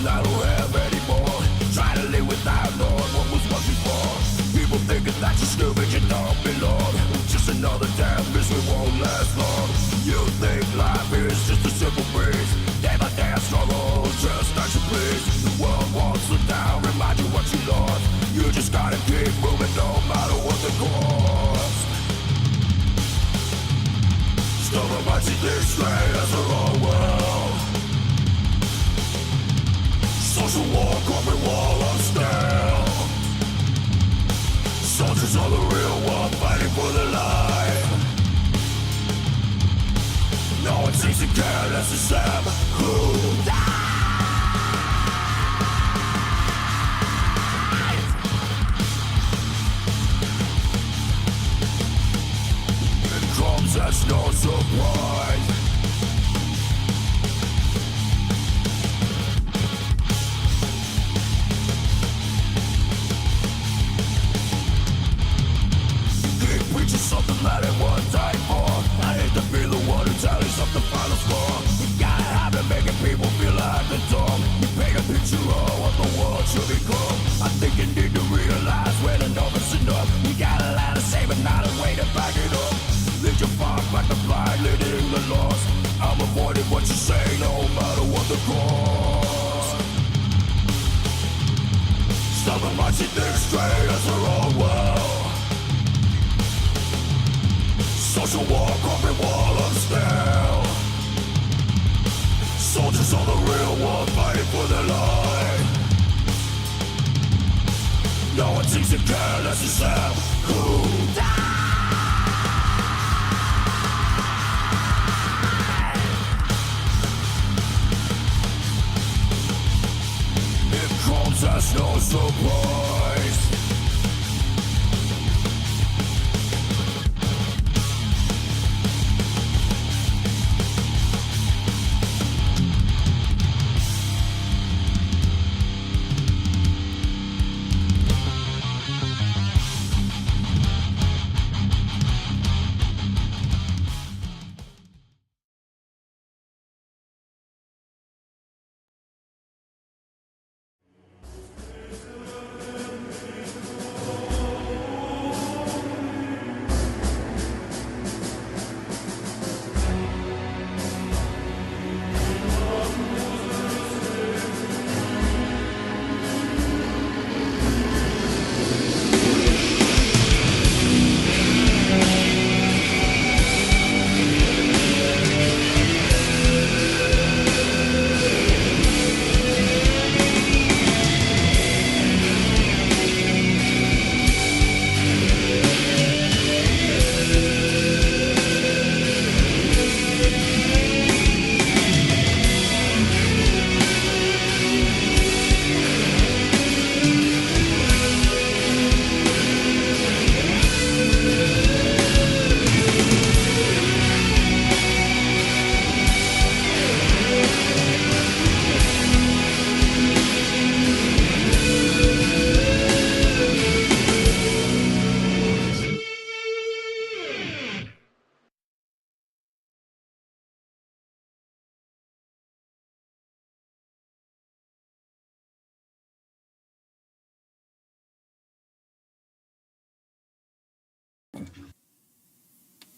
feeling I don't have anymore. Try to live without knowing what was once before. People thinking that you're stupid, you don't belong. Just another damn misery won't last long. You think life is just a simple breeze. Day by day I struggle, just not to please. The world won't slow down, remind you what you lost. You just gotta keep moving no matter what the cost. Stubborn minds see things straight as their own world. Social war, corporate wall of steel. Soldiers are the real one, fighting for their life. No one seems to care unless it's them who dies. It comes as no surprise. Something that it one time for. I hate to be the one who tallies up the final score. You gotta have it making people feel like the dumb. You paint a picture of what the world should become. I think you need to realize when enough is enough. You got a lot to say but not a way to back it up. Lead your fire back the blind, leading the lost. I'm avoiding what you say no matter what the cost. Stubborn minds see things straight as their own world. Social war, corporate wall of steel. Soldiers are the real one, fighting for their life. No one seems to care unless it's them who die. It comes as no surprise.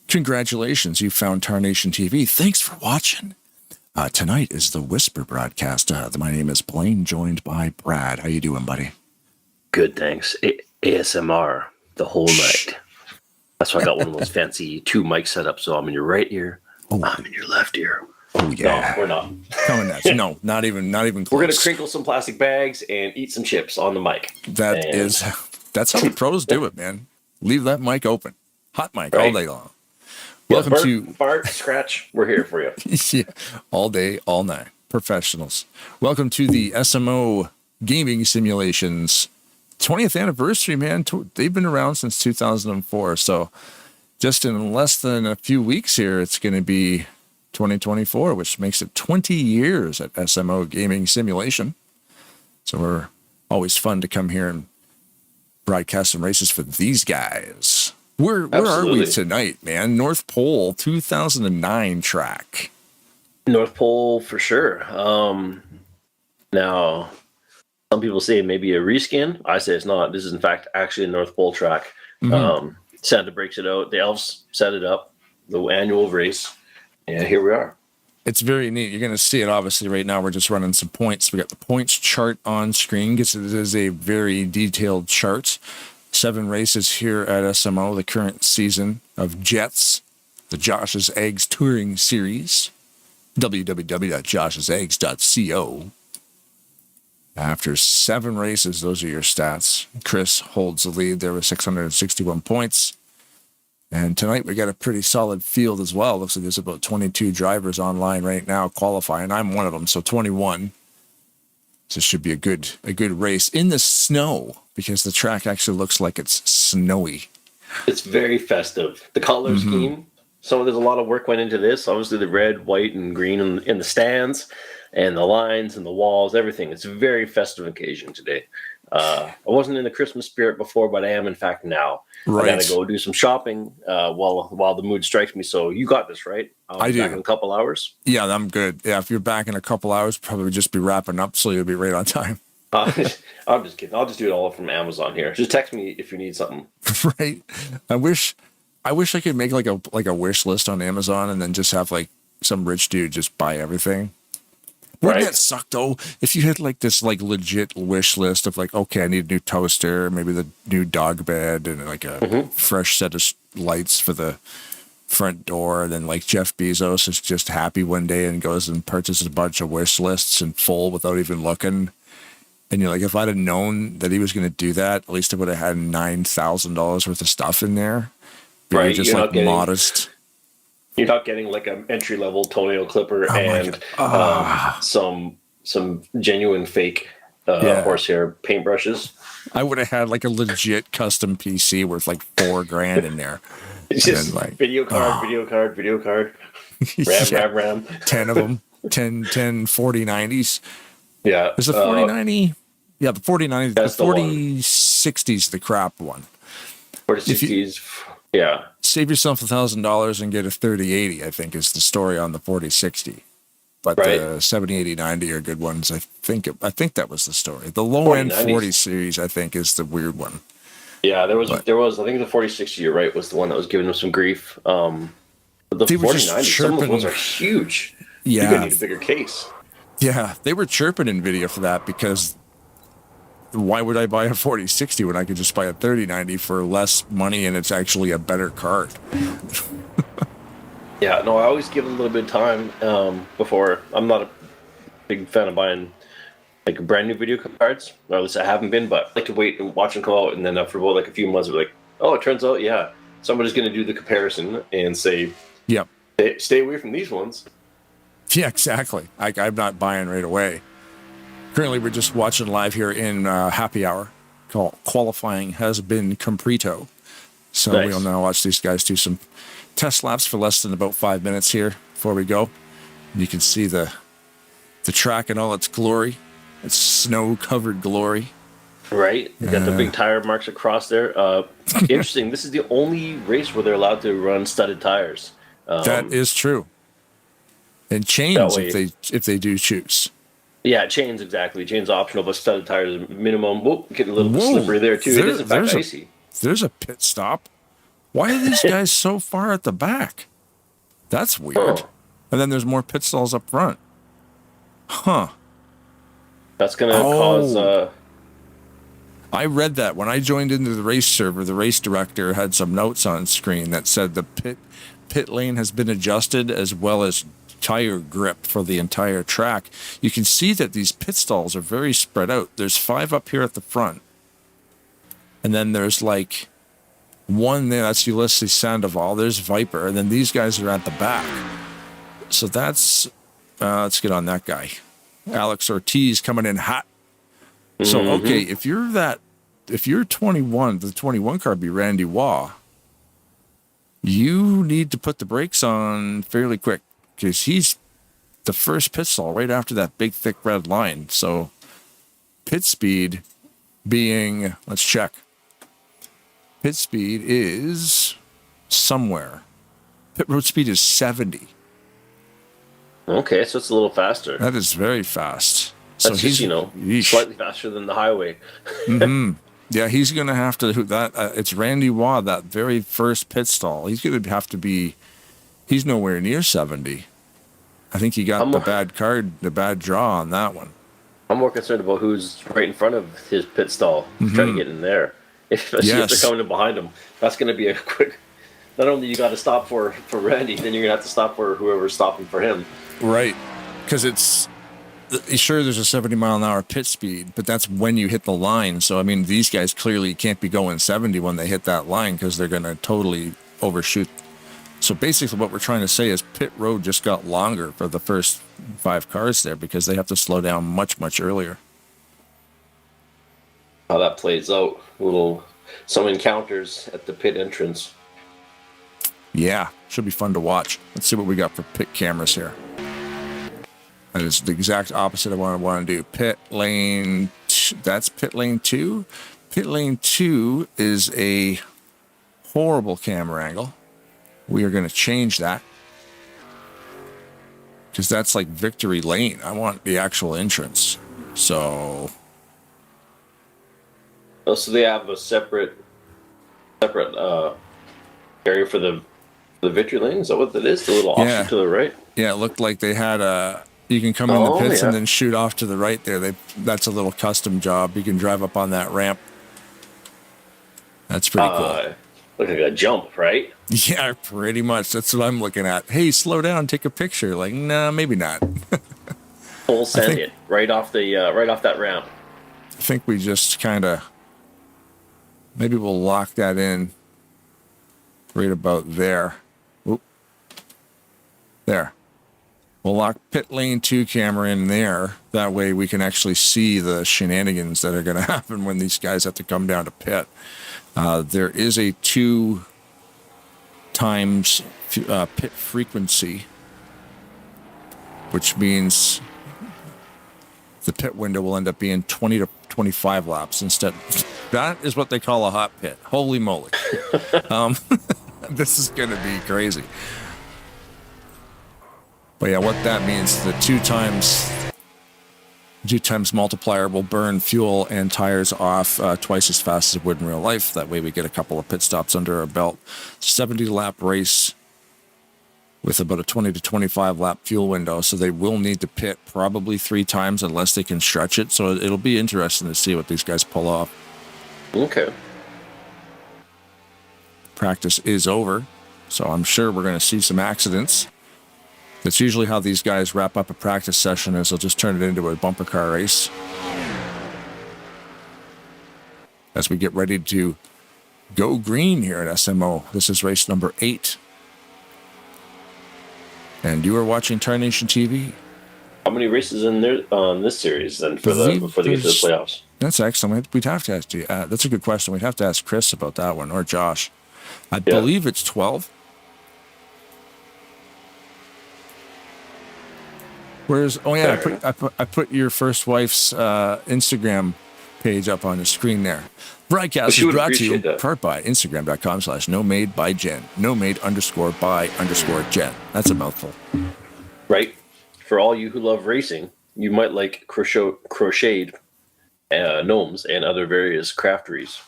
Congratulations, you found Tarnation TV. Thanks for watching. Tonight is the Whisper broadcast. My name is Blaine, joined by Brad. How you doing, buddy? Good, thanks. ASMR the whole night. That's why I got one of those fancy 2 mic setups. So I'm in your right ear. Oh. I'm in your left ear. Oh yeah. No, we're not. Coming next. No, not even close. We're gonna crinkle some plastic bags and eat some chips on the mic. That's how the pros do it, man. Leave that mic open. Hot mic all day long. Welcome to Bart, Scratch. We're here for you. Yeah, all day, all night. Professionals. Welcome to the SMO Gaming Simulations 20th anniversary, man. They've been around since 2004. So just in less than a few weeks here, it's going to be 2024, which makes it 20 years at SMO Gaming Simulation. So we're always fun to come here and broadcast some races for these guys. Where are we tonight, man? North Pole 2009 track. North Pole for sure. Now, some people say maybe a reskin. I say it's not. This is in fact actually a North Pole track. Santa breaks it out. The elves set it up, the annual race, and here we are. It's very neat. You're going to see it obviously right now. We're just running some points. We got the points chart on screen. It is a very detailed chart. 7 races here at SMO, the current season of Jets, the Josh's Eggs Touring Series, www.joshseggs.co. After 7 races, those are your stats. Chris holds the lead there with 661 points. And tonight we got a pretty solid field as well. Looks like there's about 22 drivers online right now qualifying. I'm one of them, so 21. So this should be a good race in the snow because the track actually looks like it's snowy. It's very festive. The color scheme. So there's a lot of work went into this. Obviously the red, white, and green in the stands and the lines and the walls, everything. It's a very festive occasion today. I wasn't in the Christmas spirit before, but I am in fact now. Right. I gotta go do some shopping while the mood strikes me. So you got this, right? I do. Back in a couple hours. Yeah, I'm good. Yeah, if you're back in a couple hours, probably just be wrapping up, so you'll be right on time. I'm just kidding. I'll just do it all from Amazon here. Just text me if you need something. Right. I wish I could make like a wish list on Amazon and then just have like some rich dude just buy everything. Wouldn't that suck though? If you had like this like legit wish list of like, okay, I need a new toaster, maybe the new dog bed, and like a fresh set of lights for the front door, and then like Jeff Bezos is just happy one day and goes and purchases a bunch of wish lists in full without even looking. And you're like, if I'd have known that he was going to do that, at least I would have had $9,000 worth of stuff in there. But right, you're just like modest. You're not getting like an entry level toenail clipper and some genuine fake horsehair paintbrushes. I would have had like a legit custom PC worth like $4,000 in there. It's just like video card, RAM. 10 of them, 10 4090s. Yeah. There's a 4090. Yeah, the 4090. The 4060's the crap one. 4060's. Yeah. Save yourself $1,000 and get a 3080, I think, is the story on the 4060. But the 70, 80, 90 are good ones. I think that was the story. The low end 40 series, I think, is the weird one. Yeah, there was. I think the 4060, you're right, was the one that was giving them some grief. But the 4090, some of the ones are huge. Yeah, you're gonna need a bigger case. Yeah, they were chirping NVIDIA for that because why would I buy a 4060 when I could just buy a 3090 for less money and it's actually a better card? Yeah, no, I always give it a little bit of time before. I'm not a big fan of buying like brand new video cards, or at least I haven't been, but I like to wait and watch them come out, and then after about like a few months, we're like, oh, it turns out, yeah, somebody's going to do the comparison and say, yep, stay away from these ones. Yeah, exactly. I'm not buying right away. Currently, we're just watching live here in Happy Hour. Qualifying has been completo. So we'll now watch these guys do some test laps for less than about 5 minutes here before we go. You can see the track in all its glory. It's snow-covered glory. Right. You got the big tire marks across there. Interesting. This is the only race where they're allowed to run studded tires. That is true. And chains if they do choose. Yeah, chains, exactly. Chains optional, but studded tires minimum. Whoa, getting a little slippery there, too. It is, in fact, icy. There's a pit stop. Why are these guys so far at the back? That's weird. Oh. And then there's more pit stalls up front. Huh. That's going to cause... I read that. When I joined into the race server, the race director had some notes on screen that said the pit lane has been adjusted as well as tire grip for the entire track. You can see that these pit stalls are very spread out. There's 5 up here at the front. And then there's like one there, that's Ulysses Sandoval. There's Viper. And then these guys are at the back. So that's, let's get on that guy. Alex Ortiz coming in hot. So, okay, if you're 21, the 21 car be Randy Waugh, you need to put the brakes on fairly quick because he's the first pit stall right after that big, thick red line. So, pit speed being, let's check. Pit speed is somewhere. Pit road speed is 70. Okay, so it's a little faster. That is very fast. That's just, yeesh. slightly faster than the highway. Yeah, he's going to have to it's Randy Waugh, that very first pit stall. He's going to have to be, he's nowhere near 70. I think he got the bad draw on that one. I'm more concerned about who's right in front of his pit stall, trying to get in there. If they're coming in behind him, that's going to be a quick. Not only you got to stop for Randy, then you're going to have to stop for whoever's stopping for him. Right, because it's sure there's a 70-mile-an-hour pit speed, but that's when you hit the line. So I mean, these guys clearly can't be going 70 when they hit that line because they're going to totally overshoot. So basically, what we're trying to say is pit road just got longer for the first 5 cars there because they have to slow down much, much earlier. How that plays out, some encounters at the pit entrance. Yeah, should be fun to watch. Let's see what we got for pit cameras here. That is the exact opposite of what I want to do. Pit lane, that's pit lane 2. Pit lane 2 is a horrible camera angle. We are going to change that because that's like victory lane. I want the actual entrance. So they have a separate area for the victory lane. Is that what that is? The little offshoot to the right. Yeah, it looked like they had you can come in the pits and then shoot off to the right there. That's a little custom job. You can drive up on that ramp. That's pretty cool. Look like a jump, right? Yeah, pretty much. That's what I'm looking at. Hey, slow down, take a picture. Like, nah, maybe not. Full send it right off that ramp. I think we just kind of maybe we'll lock that in right about there. Oop. There. We'll lock pit lane 2 camera in there. That way we can actually see the shenanigans that are going to happen when these guys have to come down to pit. There is a 2 times pit frequency, which means the pit window will end up being 20 to 25 laps instead. That is what they call a hot pit. Holy moly. This is going to be crazy. But yeah, what that means, the 2 times multiplier will burn fuel and tires off twice as fast as it would in real life. That way we get a couple of pit stops under our belt. 70-lap race with about a 20 to 25 lap fuel window. So they will need to pit probably 3 times unless they can stretch it. So it'll be interesting to see what these guys pull off. Okay. Practice is over. So I'm sure we're going to see some accidents. That's usually how these guys wrap up a practice session, is they'll just turn it into a bumper car race. As we get ready to go green here at SMO. This is race number 8. And you are watching Tarnation TV. How many races in there on this series then before they get to the playoffs? That's excellent. We'd have to ask you. That's a good question. We'd have to ask Chris about that one, or Josh. I believe it's 12. Whereas, I put your first wife's Instagram page up on the screen there. Broadcast is brought to you in part by Instagram.com/NoMadeByJen. NoMade_by_Jen. That's a mouthful. Right. For all you who love racing, you might like crocheted gnomes and other various crafteries.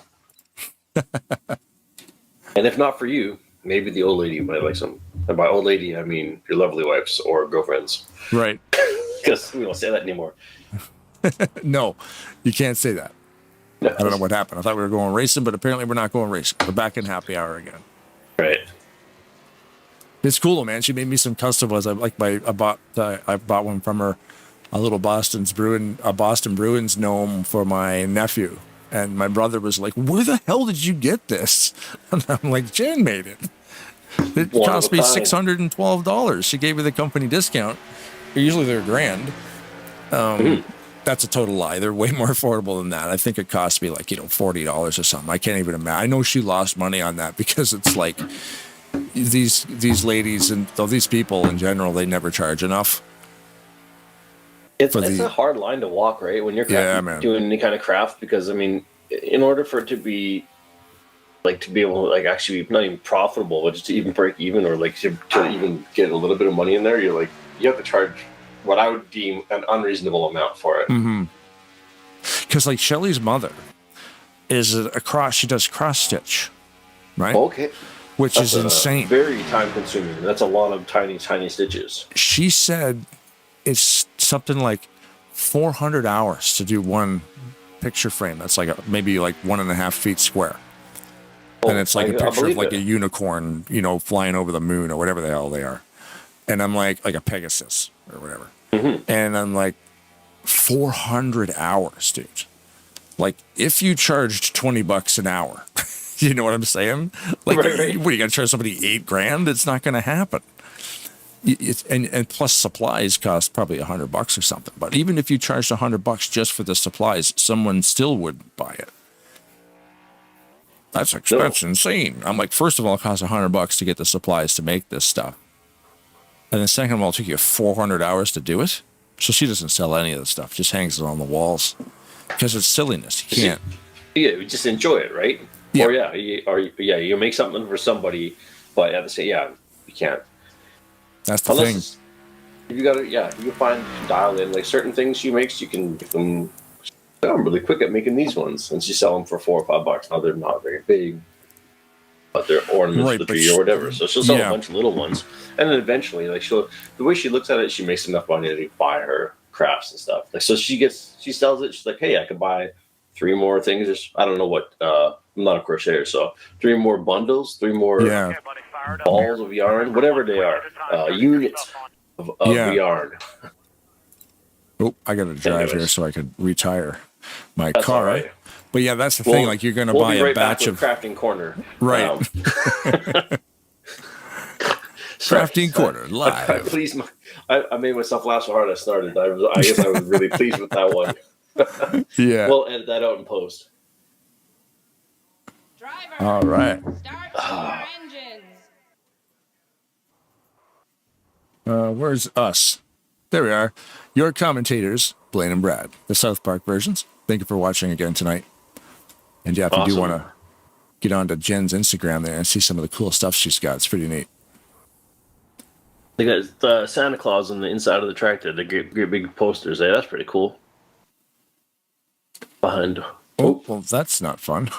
And if not for you, maybe the old lady might like some. And by old lady, I mean your lovely wives or girlfriends. Right. Because we don't say that anymore. No, you can't say that. No. I don't know what happened. I thought we were going racing, but apparently we're not going racing. We're back in happy hour again. Right. It's cool, man. She made me some custom ones. I bought one from her, a little Boston Bruins gnome for my nephew. And my brother was like, "Where the hell did you get this?" And I'm like, "Jen made it. It cost me $612. She gave me the company discount. Usually they're $1,000. That's a total lie. They're way more affordable than that. I think it cost me like, $40 or something. I can't even imagine. I know she lost money on that because it's like these ladies and these people in general, they never charge enough. It's a hard line to walk, right? When you're doing any kind of craft, because I mean, in order for it to be to be able to actually not even profitable, but just to even break even or to even get a little bit of money in there, you have to charge what I would deem an unreasonable amount for it. Because like Shelly's mother is she does cross stitch, right? Okay. Which is insane. Very time consuming. That's a lot of tiny, tiny stitches. She said it's something like 400 hours to do one picture frame. That's like maybe like 1.5 feet square. And it's like a picture of like a unicorn, you know, flying over the moon or whatever the hell they are. And I'm like a Pegasus or whatever. And I'm like, 400 hours, dude. Like, if you charged $20 an hour, you know what I'm saying? Like, what are you going to charge somebody $8,000? It's not going to happen. And plus supplies cost probably $100 or something. But even if you charged $100 just for the supplies, someone still would buy it. That's insane. I'm like, first of all, it costs $100 to get the supplies to make this stuff. And then second of all, it took you 400 hours to do it. So she doesn't sell any of the stuff, just hangs it on the walls. Because it's silliness. You can't. Yeah, just enjoy it, right? Yeah. Or you make something for somebody, but at the same, you can't. That's the thing. You gotta, you can find dial in like certain things she makes. You can. I'm really quick at making these ones, and she sell them for $4 or $5. Now they're not very big, but they're ornaments for the tree or whatever. So she'll sell a bunch of little ones, and then eventually, like the way she looks at it, she makes enough money to buy her crafts and stuff. Like so, she sells it. She's like, hey, I could buy 3 more things. I don't know what. I'm not a crocheter, so 3 more bundles, 3 more balls of yarn, whatever they are, units of yarn. Oh, I got to drive here so I could retire my car. Right. But yeah, that's the thing. Like, you're going to buy a batch of Crafting Corner, right? Crafting Corner live. I made myself laugh so hard I started. I guess I was really pleased with that one. Yeah, we'll edit that out in post. Driver, all right. Start your engines. Where's us? There we are. Your commentators, Blaine and Brad, the South Park versions. Thank you for watching again tonight. And yeah, if you do want to get onto Jen's Instagram there and see some of the cool stuff she's got, it's pretty neat. They got the Santa Claus on the inside of the tractor. The great big posters there. That's pretty cool. Behind. Oh, well, that's not fun.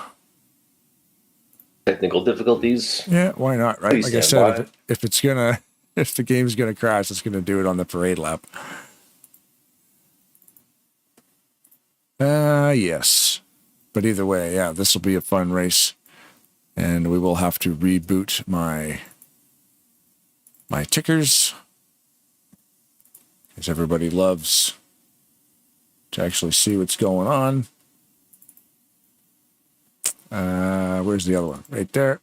Technical difficulties. Yeah, why not, right? Like I said, if the game's gonna crash, it's gonna do it on the parade lap. Yes. But either way, yeah, this will be a fun race. And we will have to reboot my tickers. Because everybody loves to actually see what's going on. Where's the other one? Right there.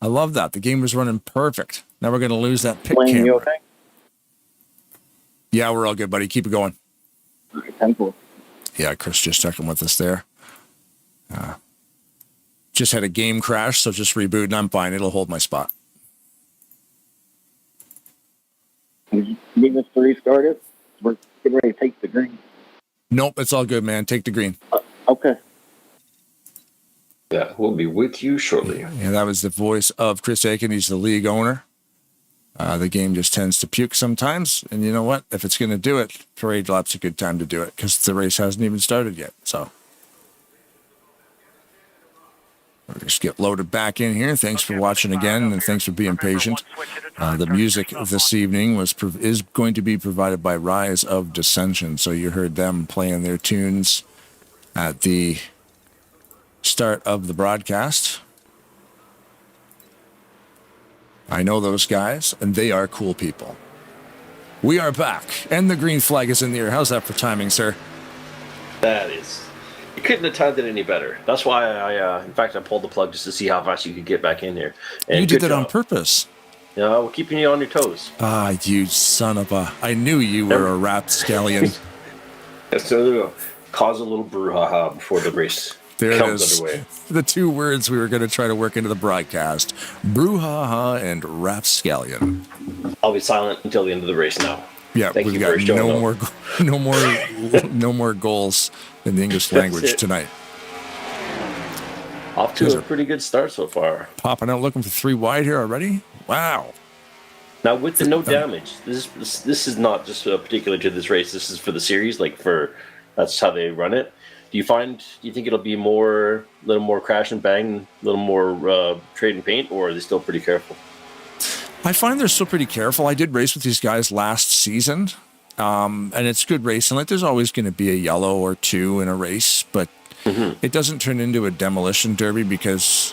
I love that. The game was running perfect. Now we're going to lose that pick camera. You okay? Yeah, we're all good, buddy. Keep it going. Okay, 10-4. Yeah, Chris just checking with us there. Just had a game crash, so just reboot and I'm fine. It'll hold my spot. Did you need us to restart it? We're getting ready to take the green. Nope, it's all good, man. Take the green. Okay. Yeah, we'll be with you shortly. Yeah, that was the voice of Chris Aiken. He's the league owner. The game just tends to puke sometimes. And you know what? If it's going to do it, parade lap's a good time to do it because the race hasn't even started yet. So we'll just get loaded back in here. Thanks for watching again, and thanks for being patient. The music this evening is going to be provided by Rise of Dissension. So you heard them playing their tunes at the start of the broadcast. I know those guys, and they are cool people. We are back, and the green flag is in the air. How's that for timing, sir? That is. You couldn't have timed it any better. That's why I pulled the plug just to see how fast you could get back in here. And you did that on purpose. Yeah, we're keeping you on your toes. Ah, you son of a... I knew you were a rapscallion. So cause a little brouhaha before the race. There it is. Underway. The 2 words we were going to try to work into the broadcast. Brouhaha and rapscallion. I'll be silent until the end of the race now. Yeah, we've got no more goals in the English language tonight. Off to a pretty good start so far. Popping out looking for 3 wide here already? Wow. Now with the no damage, this is not just particular to this race. This is for the series, that's how they run it. Do you think it'll be a little more crash and bang, a little more trade and paint, or are they still pretty careful? I find they're still pretty careful. I did race with these guys last season, and it's good racing. Like, there's always going to be a yellow or two in a race, but it doesn't turn into a demolition derby because,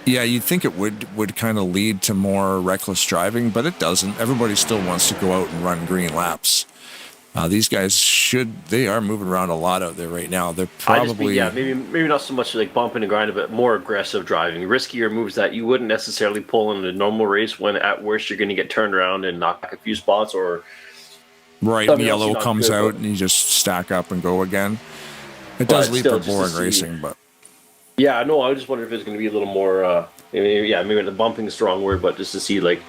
yeah, you'd think it would kind of lead to more reckless driving, but it doesn't. Everybody still wants to go out and run green laps. These guys they are moving around a lot out there right now. They're probably... maybe not so much like bumping and grinding, but more aggressive driving. Riskier moves that you wouldn't necessarily pull in a normal race when at worst you're going to get turned around and knock a few spots or... Right, yellow comes out and you just stack up and go again. It does lead to boring racing, but... Yeah, no, I just wondered if it's going to be a little more... maybe the bumping is the wrong word, but just to see, like...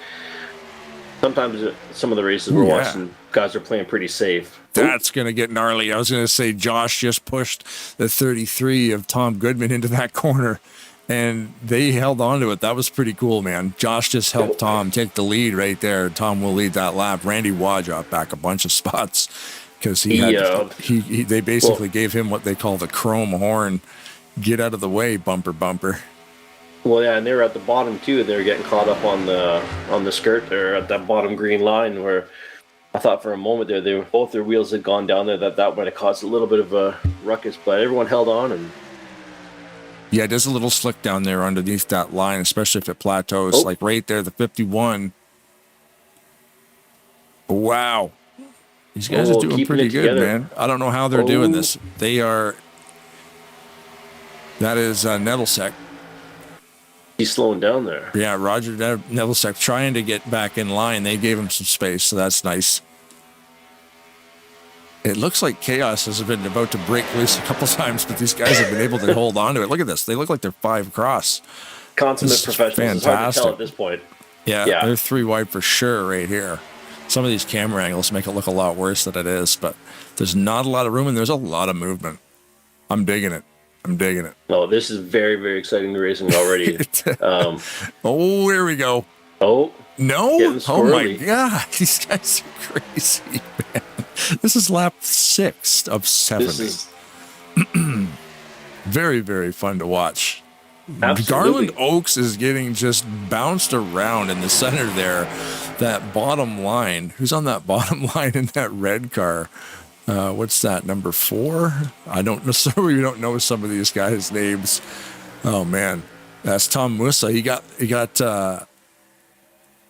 Sometimes some of the races we're watching, guys are playing pretty safe. That's going to get gnarly. I was going to say Josh just pushed the 33 of Tom Goodman into that corner, and they held on to it. That was pretty cool, man. Josh just helped Tom take the lead right there. Tom will lead that lap. Randy Waugh dropped back a bunch of spots because they basically gave him what they call the chrome horn. Get out of the way, bumper. Well, yeah, and they were at the bottom too. They were getting caught up on the skirt there at that bottom green line where I thought for a moment there, both their wheels had gone down there. That might have caused a little bit of a ruckus, but everyone held on. And yeah, it is a little slick down there underneath that line, especially if it plateaus. Like right there, the 51. Wow, these guys are doing pretty good, man. I don't know how they're doing this. They are. That is Nettlesack. He's slowing down there. Yeah, Roger Nettlesack trying to get back in line. They gave him some space, so that's nice. It looks like chaos has been about to break loose a couple times, but these guys have been able to hold on to it. Look at this. They look like they're 5 across. Consummate professionals. Fantastic. It's hard to tell at this point. Yeah, they're 3 wide for sure right here. Some of these camera angles make it look a lot worse than it is, but there's not a lot of room and there's a lot of movement. I'm digging it. Oh, this is very, very exciting racing already. Oh, here we go. Oh. No? Oh, my God. These guys are crazy, man. This is lap 6 of 70. Very, very fun to watch. Absolutely. Garland Oaks is getting just bounced around in the center there. That bottom line. Who's on that bottom line in that red car? What's that, number 4? I don't know. Sorry, we don't know some of these guys' names. Oh man, that's Tom Musa. He got.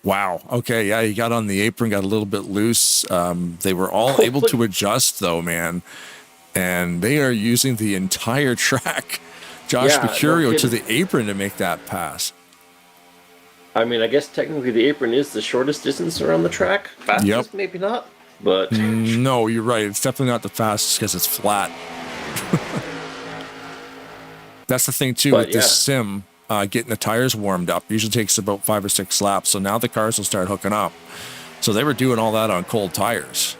Wow. Okay. Yeah, he got on the apron, got a little bit loose. They were all able to adjust, though, man. And they are using the entire track, Josh Mercurio, to the apron to make that pass. I mean, I guess technically the apron is the shortest distance around the track. Fastest, maybe not. But no, you're right. It's definitely not the fastest because it's flat. That's the thing too with this sim. Getting the tires warmed up usually takes about 5 or 6 laps. So now the cars will start hooking up. So they were doing all that on cold tires,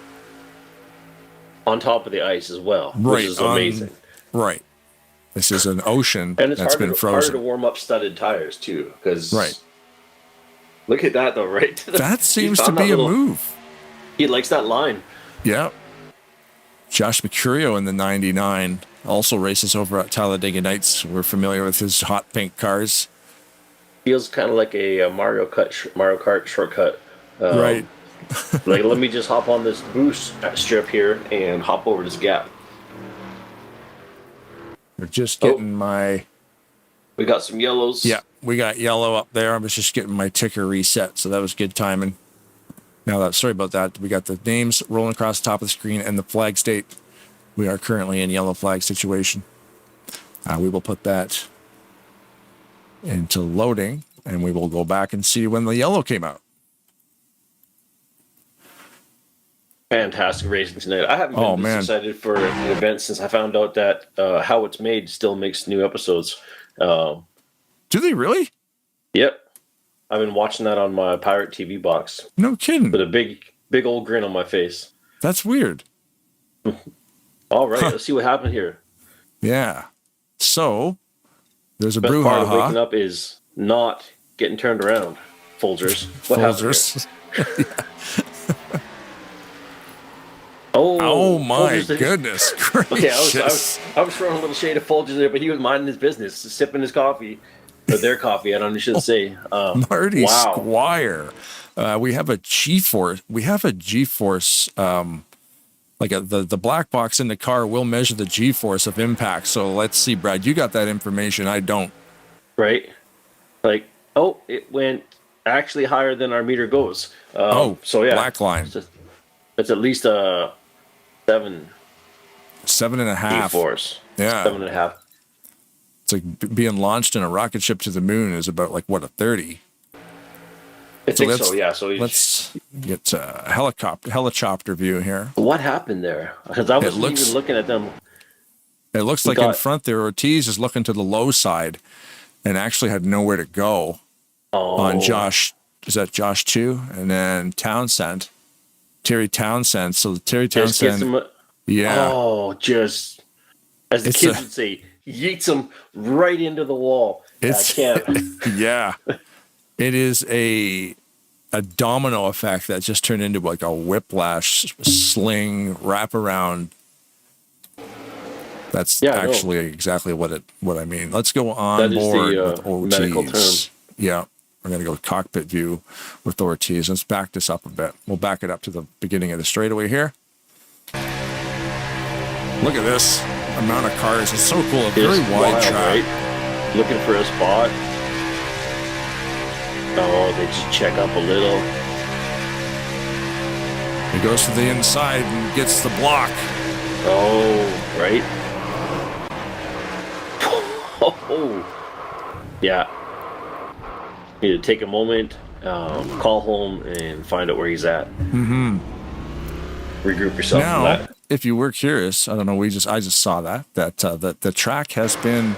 on top of the ice as well, right? Which is amazing. Right. This is an ocean and it's that's been frozen. Harder to warm up studded tires too, because right. Look at that though, right? That seems to be a move. He likes that line. Yeah. Josh Mercurio in the 99 also races over at Talladega Nights. We're familiar with his hot pink cars. Feels kind of like a Mario Kart shortcut. Right. Like, let me just hop on this boost strip here and hop over this gap. We're just getting We got some yellows. Yeah, we got yellow up there. I was just getting my ticker reset, so that was good timing. Now, sorry about that. We got the names rolling across the top of the screen and the flag state. We are currently in yellow flag situation. We will put that into loading, and we will go back and see when the yellow came out. Fantastic racing tonight. I haven't been this excited for an event since I found out that How It's Made still makes new episodes. Do they really? Yep. I've been watching that on my Pirate TV box. No kidding. With a big old grin on my face. That's weird. All right, let's see what happened here. Yeah. So, there's a best part of brouhaha. waking up is not getting turned around. Folgers. What happened Folgers. here? Oh, Oh my Folgers. goodness Okay, gracious. I was throwing a little shade of Folgers there, but he was minding his business, sipping his coffee, or their coffee. I don't know, should say. Marty wow. Squire. We have a G-force. Like the black box in the car will measure the G-force of impact. So let's see, Brad. You got that information. I don't. Right? Like, it went actually higher than our meter goes. So yeah, black line. It's at least a 7 7.5 G-force. Yeah. 7.5. It's like being launched in a rocket ship to the moon is about like what, a 30. I think so. Yeah. So let's get a helicopter view here. what happened there? Because I wasn't even looking at them. It looks like in front there, Ortiz is looking to the low side and actually had nowhere to go on Josh. Is that Josh 2? And then Terry Townsend. So Terry Townsend. Yeah. Oh, just as the kids would say, yeets him right into the wall. It's yeah. It is a domino effect that just turned into like a whiplash sling wraparound. That's actually exactly what I mean. Let's go on board with Ortiz. Medical term. Yeah, we're gonna go cockpit view with Ortiz. Let's back this up a bit. We'll back it up to the beginning of the straightaway here. Look at this amount of cars. It's so cool. A very wide track. Right? Looking for a spot. Oh, they just check up a little. He goes to the inside and gets the block. Oh, right. Oh, yeah. Need to take a moment, call home, and find out where he's at. Mm-hmm. Regroup yourself. Now, from that. if you were curious, I don't know. I just saw that the track has been.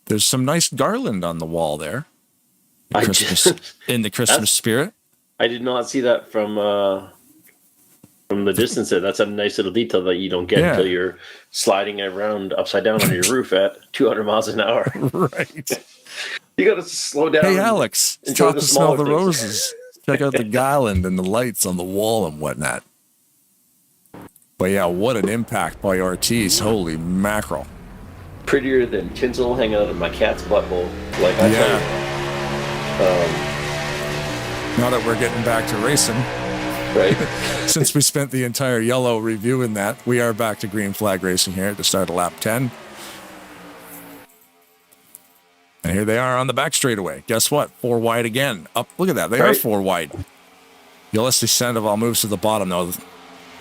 There's some nice garland on the wall there. In the Christmas spirit. I did not see that from the distance there. That's a nice little detail that you don't get until you're sliding around upside down on your roof at 200 miles an hour. Right. You got to slow down. Hey, Alex, stop to smell the roses. Check out the garland and the lights on the wall and whatnot. But yeah, what an impact by Ortiz. Holy mackerel. Prettier than tinsel hanging out of my cat's butthole. Like I tell you. Now that we're getting back to racing, right? Since we spent the entire yellow reviewing that, we are back to green flag racing here at the start of lap 10. And here they are on the back straightaway. Guess what? 4 wide again. Up, look at that. They are 4 wide. Ulysses Sandoval moves to the bottom though.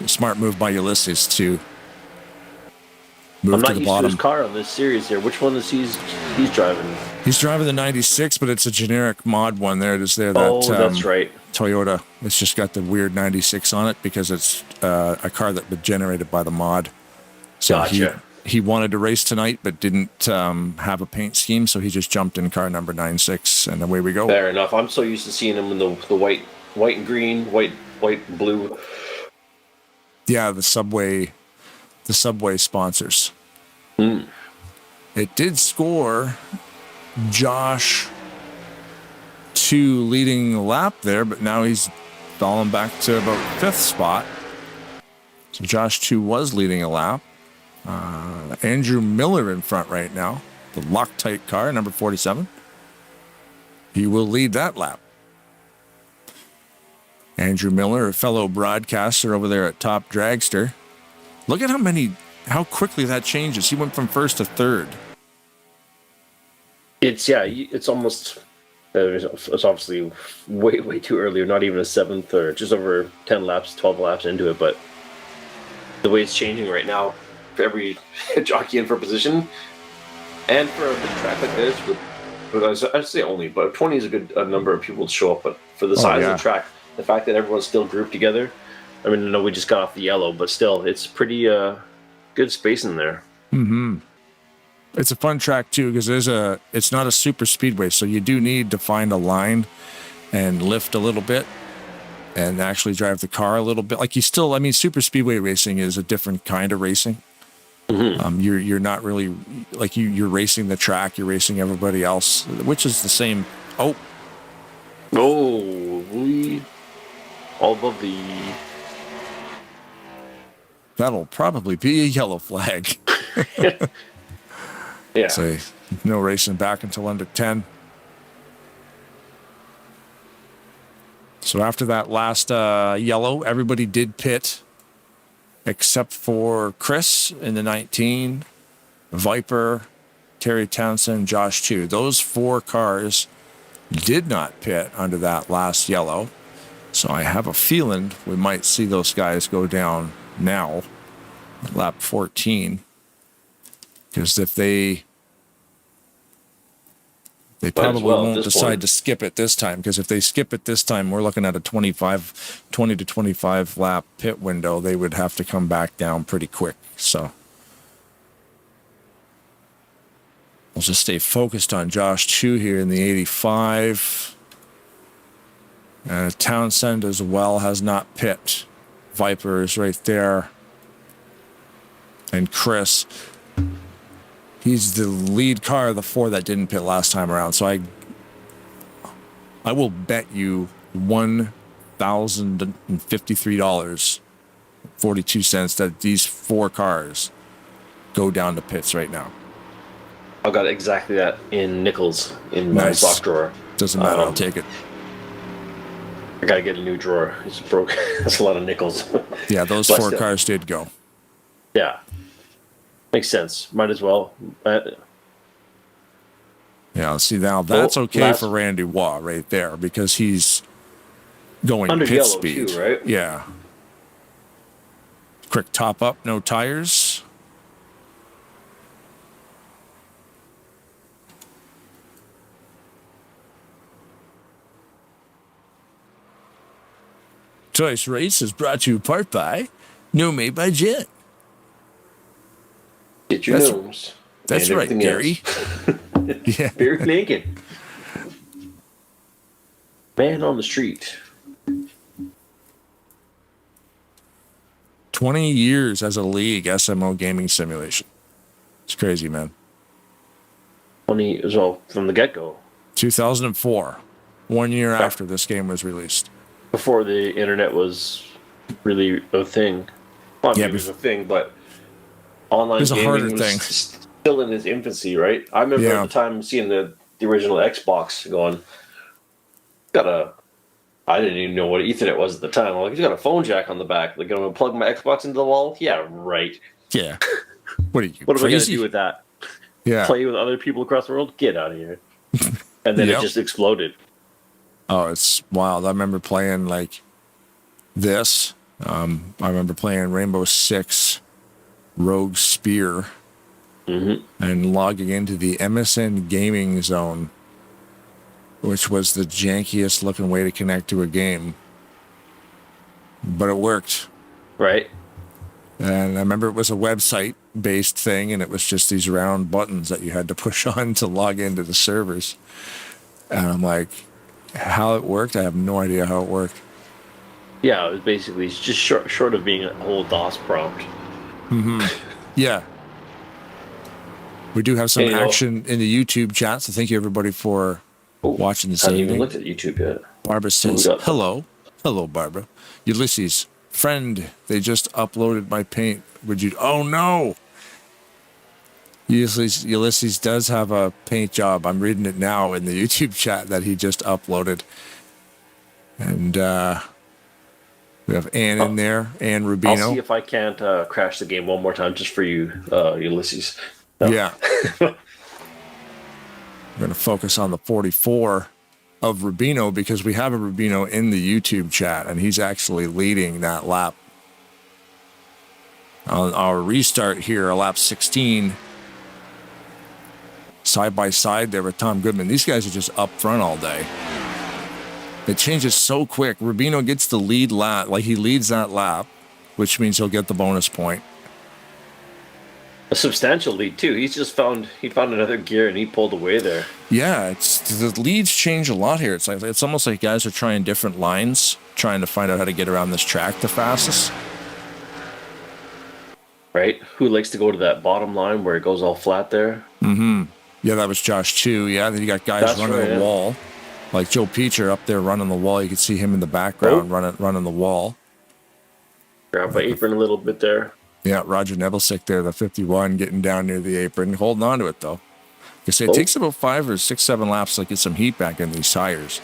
Smart move by Ulysses to move to the bottom. I'm not used to his car on this series here. Which one is he's driving? He's driving the 96, but it's a generic mod one. There it is there. That's right. Toyota. It's just got the weird 96 on it because it's a car that was generated by the mod. So gotcha. He wanted to race tonight, but didn't have a paint scheme, so he just jumped in car number 96, and away we go. Fair enough. I'm so used to seeing him in the white and green, white and blue. Yeah, the Subway sponsors. It did score Josh 2 leading the lap there, but now he's fallen back to about 5th spot. So Josh 2 was leading a lap. Andrew Miller in front right now, the Loctite car, number 47. He will lead that lap. Andrew Miller, a fellow broadcaster over there at Top Dragster. Look at how quickly that changes. He went from 1st to 3rd. It's almost, it's obviously way too early, or not even a 7th, or just over 10 laps, 12 laps into it, but the way it's changing right now, for every jockey in for position, and for a big track like this, I'd say only, but 20 is a good number of people to show up, but for the size of the track, the fact that everyone's still grouped together, I mean, I know we just got off the yellow, but still, it's pretty good space in there. Mm-hmm. It's a fun track too because it's not a super speedway, so you do need to find a line and lift a little bit and actually drive the car a little bit. Like super speedway racing is a different kind of racing. Mm-hmm. You're not really like you're racing the track, you're racing everybody else, which is the same. Oh, Oh, we all above the. That'll probably be a yellow flag. Yeah. So no racing back until under 10. So after that last yellow, everybody did pit except for Chris in the 19, Viper, Terry Townsend, Josh Chu. Those 4 cars did not pit under that last yellow. So I have a feeling we might see those guys go down now, lap 14. Because if they probably won't decide to skip it this time, because if they skip it this time, we're looking at a 20 to 25 lap pit window. They would have to come back down pretty quick. So we'll just stay focused on Josh Chu here in the 85. Townsend as well has not pit. Viper is right there. And Chris, he's the lead car of the 4 that didn't pit last time around. So I will bet you $1,053.42 that these 4 cars go down to pits right now. I've got exactly that in nickels in my sock drawer. Doesn't matter. I'll take it. I gotta get a new drawer. It's broke. That's a lot of nickels. Yeah, those 4 cars did go. Yeah. Makes sense. Might as well. Yeah, see, now that's okay for Randy Waugh right there because he's going under pit yellow speed. too, right? Yeah. Quick top up, no tires. Choice Race is brought to you in part by No Made by Jet. Get your gnomes. That's right, Gary. Yeah. Barry Lincoln. Man on the street. 20 years as a league SMO gaming simulation. It's crazy, man. 20 as well from the get-go. 2004, 1 year after this game was released. Before the internet was really a thing. Well, I mean, it was a thing, but online gaming was still in its infancy, right? I remember at the time seeing the original Xbox going, I didn't even know what Ethernet was at the time. I'm like, it's got a phone jack on the back. Like, I'm going to plug my Xbox into the wall? Yeah, right. Yeah. What are you, what am I going to do with that? Yeah. Play with other people across the world? Get out of here. And then it just exploded. Oh, it's wild. I remember playing like this. I remember playing Rainbow Six Rogue Spear and logging into the MSN Gaming Zone, which was the jankiest looking way to connect to a game. But it worked. Right. And I remember it was a website-based thing, and it was just these round buttons that you had to push on to log into the servers. And I'm like, how it worked? I have no idea how it worked. Yeah, it was basically just short of being a whole DOS prompt. Yeah. We do have some action in the YouTube chat, so thank you everybody for watching this evening. I haven't even looked at YouTube yet. Barbara says, hello. Hello, Barbara. Ulysses, friend, they just uploaded my paint. Would you? Oh, no. Ulysses does have a paint job. I'm reading it now in the YouTube chat that he just uploaded. And we have Ann in there, Ann Rubino. I'll see if I can't crash the game one more time just for you, Ulysses. No. Yeah. We're going to focus on the 44 of Rubino because we have a Rubino in the YouTube chat, and he's actually leading that lap. On our restart here, lap 16, side by side there with Tom Goodman. These guys are just up front all day. It changes so quick. Rubino gets the lead lap, like he leads that lap, which means he'll get the bonus point. A substantial lead too. He found another gear and he pulled away there. Yeah, the leads change a lot here. It's almost like guys are trying different lines, trying to find out how to get around this track the fastest. Right? Who likes to go to that bottom line where it goes all flat there? Yeah, that was Josh Chu. Yeah, then you got guys running the wall. Like Joe Peacher up there running the wall. You can see him in the background running the wall. Grab my apron a little bit there. Yeah, Roger Nebelsick there, the 51, getting down near the apron, holding on to it though. You say it takes about 5 or 6, 7 laps to get some heat back in these tires.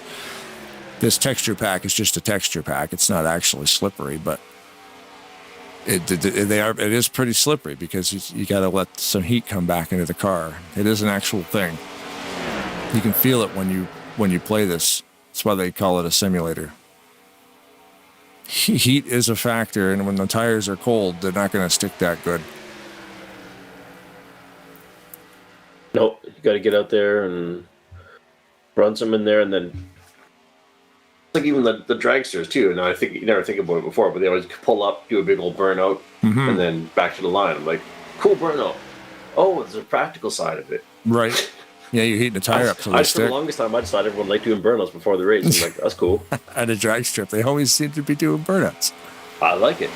This texture pack is just a texture pack. It's not actually slippery, but it is pretty slippery because you got to let some heat come back into the car. It is an actual thing. You can feel it when you play this. That's why they call it a simulator. Heat is a factor, and when the tires are cold, they're not going to stick that good. Nope, you got to get out there and run some in there, and then like even the dragsters too. Now I think you never think about it before, but they always pull up, do a big old burnout, and then back to the line. I'm like, cool burnout. Oh, there's a practical side of it. Right. Yeah, you're heating the tire up to the stick. For the longest time, I decided everyone liked doing burnouts before the race. I'm like, that's cool. At a drag strip, they always seem to be doing burnouts. I like it.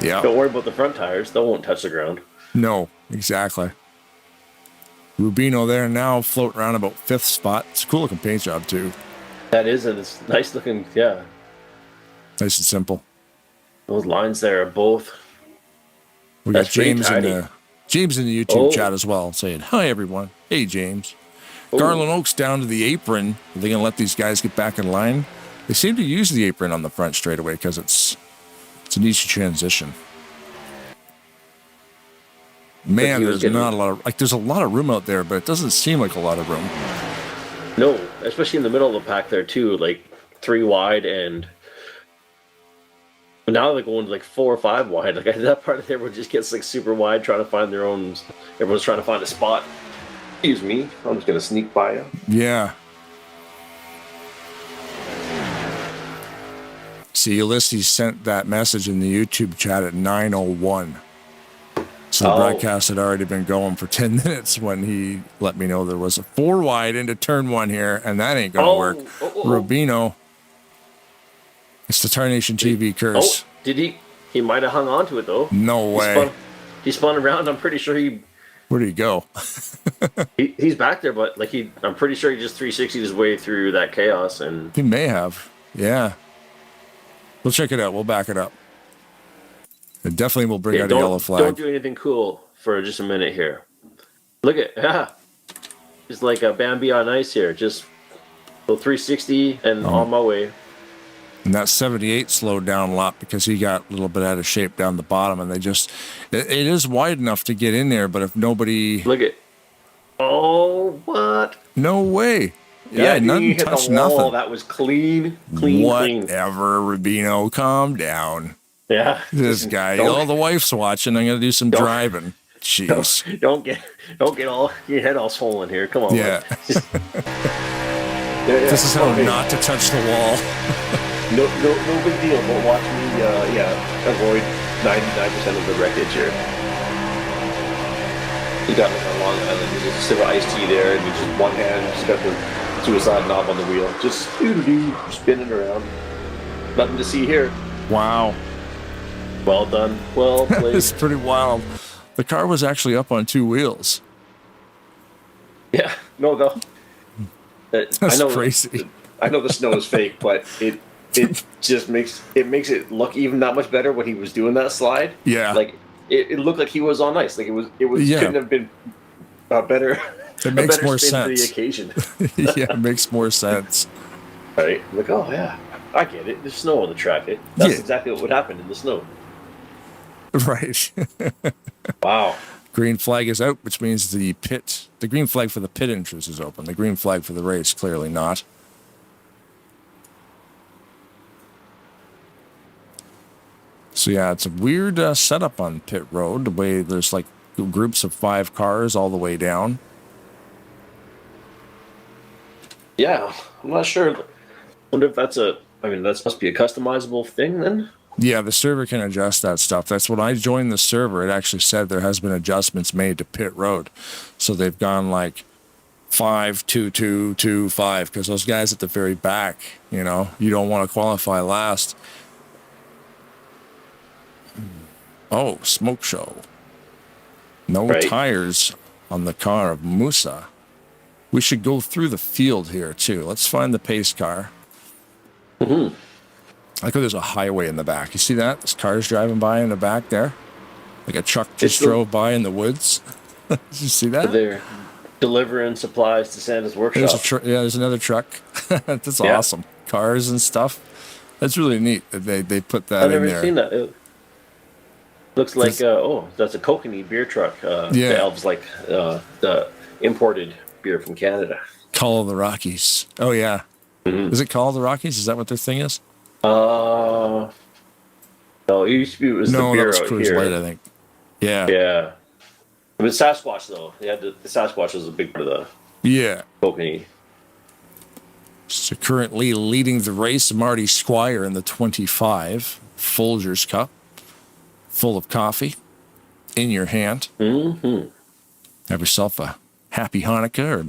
Yeah. Don't worry about the front tires; they won't touch the ground. No, exactly. Rubino there now floating around about 5th spot. It's a cool looking paint job too. That is, and it's nice looking. Yeah, nice and simple. Those lines there are both. We got James in the YouTube chat as well, saying hi everyone. Hey James. Garland Oaks down to the apron. Are they gonna let these guys get back in line? They seem to use the apron on the front straightaway because it's an easy transition. Man, there's not a lot of there's a lot of room out there, but it doesn't seem like a lot of room. No, especially in the middle of the pack there too, like 3 wide, and now they're going to like 4 or 5 wide. Like that part of there where it just gets like super wide, trying to find their own. Everyone's trying to find a spot. Excuse me, I'm just gonna sneak by you. Yeah. See, Ulysses sent that message in the YouTube chat at 9:01. So the broadcast had already been going for 10 minutes when he let me know there was a 4 wide into turn 1 here, and that ain't gonna work. Rubino. It's the Tarnation TV curse. Oh, did he? He might have hung on to it though. No way. He spun around. I'm pretty sure he. Where did he go? He's back there, but like I'm pretty sure he just 360'd his way through that chaos, and he may have. Yeah. We'll check it out. We'll back it up. It definitely will bring out a yellow flag. Don't do anything cool for just a minute here. Look at it's like a Bambi on ice here. Just go 360 and on my way. And that 78 slowed down a lot because he got a little bit out of shape down the bottom, and it is wide enough to get in there, but if nobody... Look at... Oh, what? No way. Yeah, nothing touched nothing. That was clean. Whatever, Rubino, calm down. Yeah. This guy, the wife's watching. I'm going to do some driving. Jeez. Don't get all your head all swollen here. Come on. Yeah. This is how not to touch the wall. No big deal. But watch me, avoid 99% of the wreckage here. You got like a Long Island, you just sip of iced tea there, and you just one hand, just got the suicide knob on the wheel, just spinning around. Nothing to see here. Wow. Well done. Well played. It's pretty wild. The car was actually up on 2 wheels. Yeah. No, though. That's crazy. I know the snow is fake, but it just makes it look even that much better when he was doing that slide. Yeah. Like it looked like he was on ice. Like it was couldn't have been better. It makes more sense for the occasion. Yeah, it makes more sense. Right. Like, oh yeah, I get it. There's snow on the track. That's exactly what would happen in the snow. Right. Wow. Green flag is out, which means the green flag for the pit entrance is open. The green flag for the race, clearly not. So yeah, it's a weird setup on pit road, the way there's like groups of 5 cars all the way down. Yeah, I'm not sure. I wonder if that must be a customizable thing then? Yeah, the server can adjust that stuff. That's when I joined the server, it actually said there has been adjustments made to pit road. So they've gone like 5, 2, 2, 2, 5, because those guys at the very back, you don't want to qualify last. Oh, smoke show. No tires on the car of Musa. We should go through the field here, too. Let's find the pace car. Mm-hmm. Like, oh, there's a highway in the back. You see that? There's cars driving by in the back there. Like a truck just drove by in the woods. Did you see that? They're delivering supplies to Santa's workshop. There's another truck. That's awesome. Cars and stuff. That's really neat that they put that in there. I've never seen that. It looks like, that's a Kokanee beer truck. The elves like the imported beer from Canada. Call of the Rockies. Oh, yeah. Mm-hmm. Is it Call of the Rockies? Is that what their thing is? No, it used to be, it was the beer that was out Coors here. Light, I think. Yeah. Yeah. But Sasquatch, though. Yeah, the Sasquatch was a big part of the Kokanee. So currently leading the race, Marty Squire in the 25 Folgers Cup, full of coffee in your hand. Mm-hmm. Have yourself a happy Hanukkah or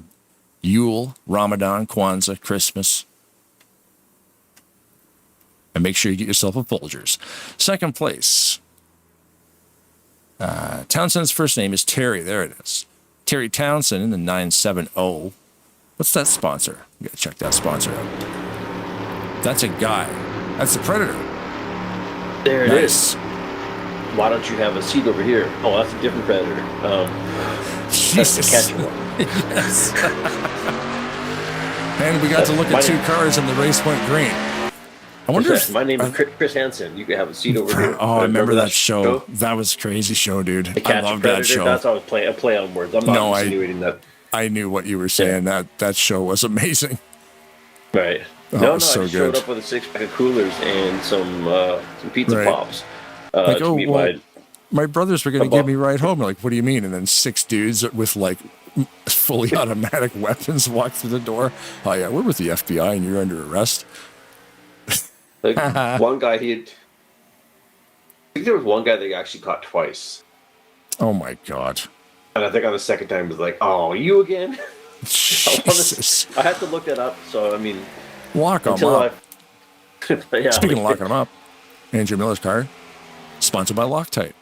Yule, Ramadan, Kwanzaa, Christmas. And make sure you get yourself a Folgers. Second place. Townsend's first name is Terry. There it is. Terry Townsend in the 970. What's that sponsor? You gotta check that sponsor out. That's a guy. That's the Predator. There it is. Why don't you have a seat over here? Oh, that's a different Predator. That's the catch one. Yes. And we got to look at two cars and the race went green. I wonder if my name is Chris Hansen. You can have a seat over here. Oh, I remember that show. That was a crazy show, dude. I love that show. That's how I was playing. I play on words. I'm not insinuating that. I knew what you were saying. That show was amazing. Right. No, I so showed up with a 6-pack of coolers and some pizza pops. My brothers were going to give me a ride home. Like, what do you mean? And then 6 dudes with like fully automatic weapons walked through the door. Oh yeah, we're with the FBI and you're under arrest. Like one guy, I think there was one guy they actually caught twice. Oh my God. And I think on the second time it was like, oh, you again? Jesus. I had to look that up. So, I mean, lock them up. Speaking of locking them up, Andrew Miller's car, sponsored by Loctite.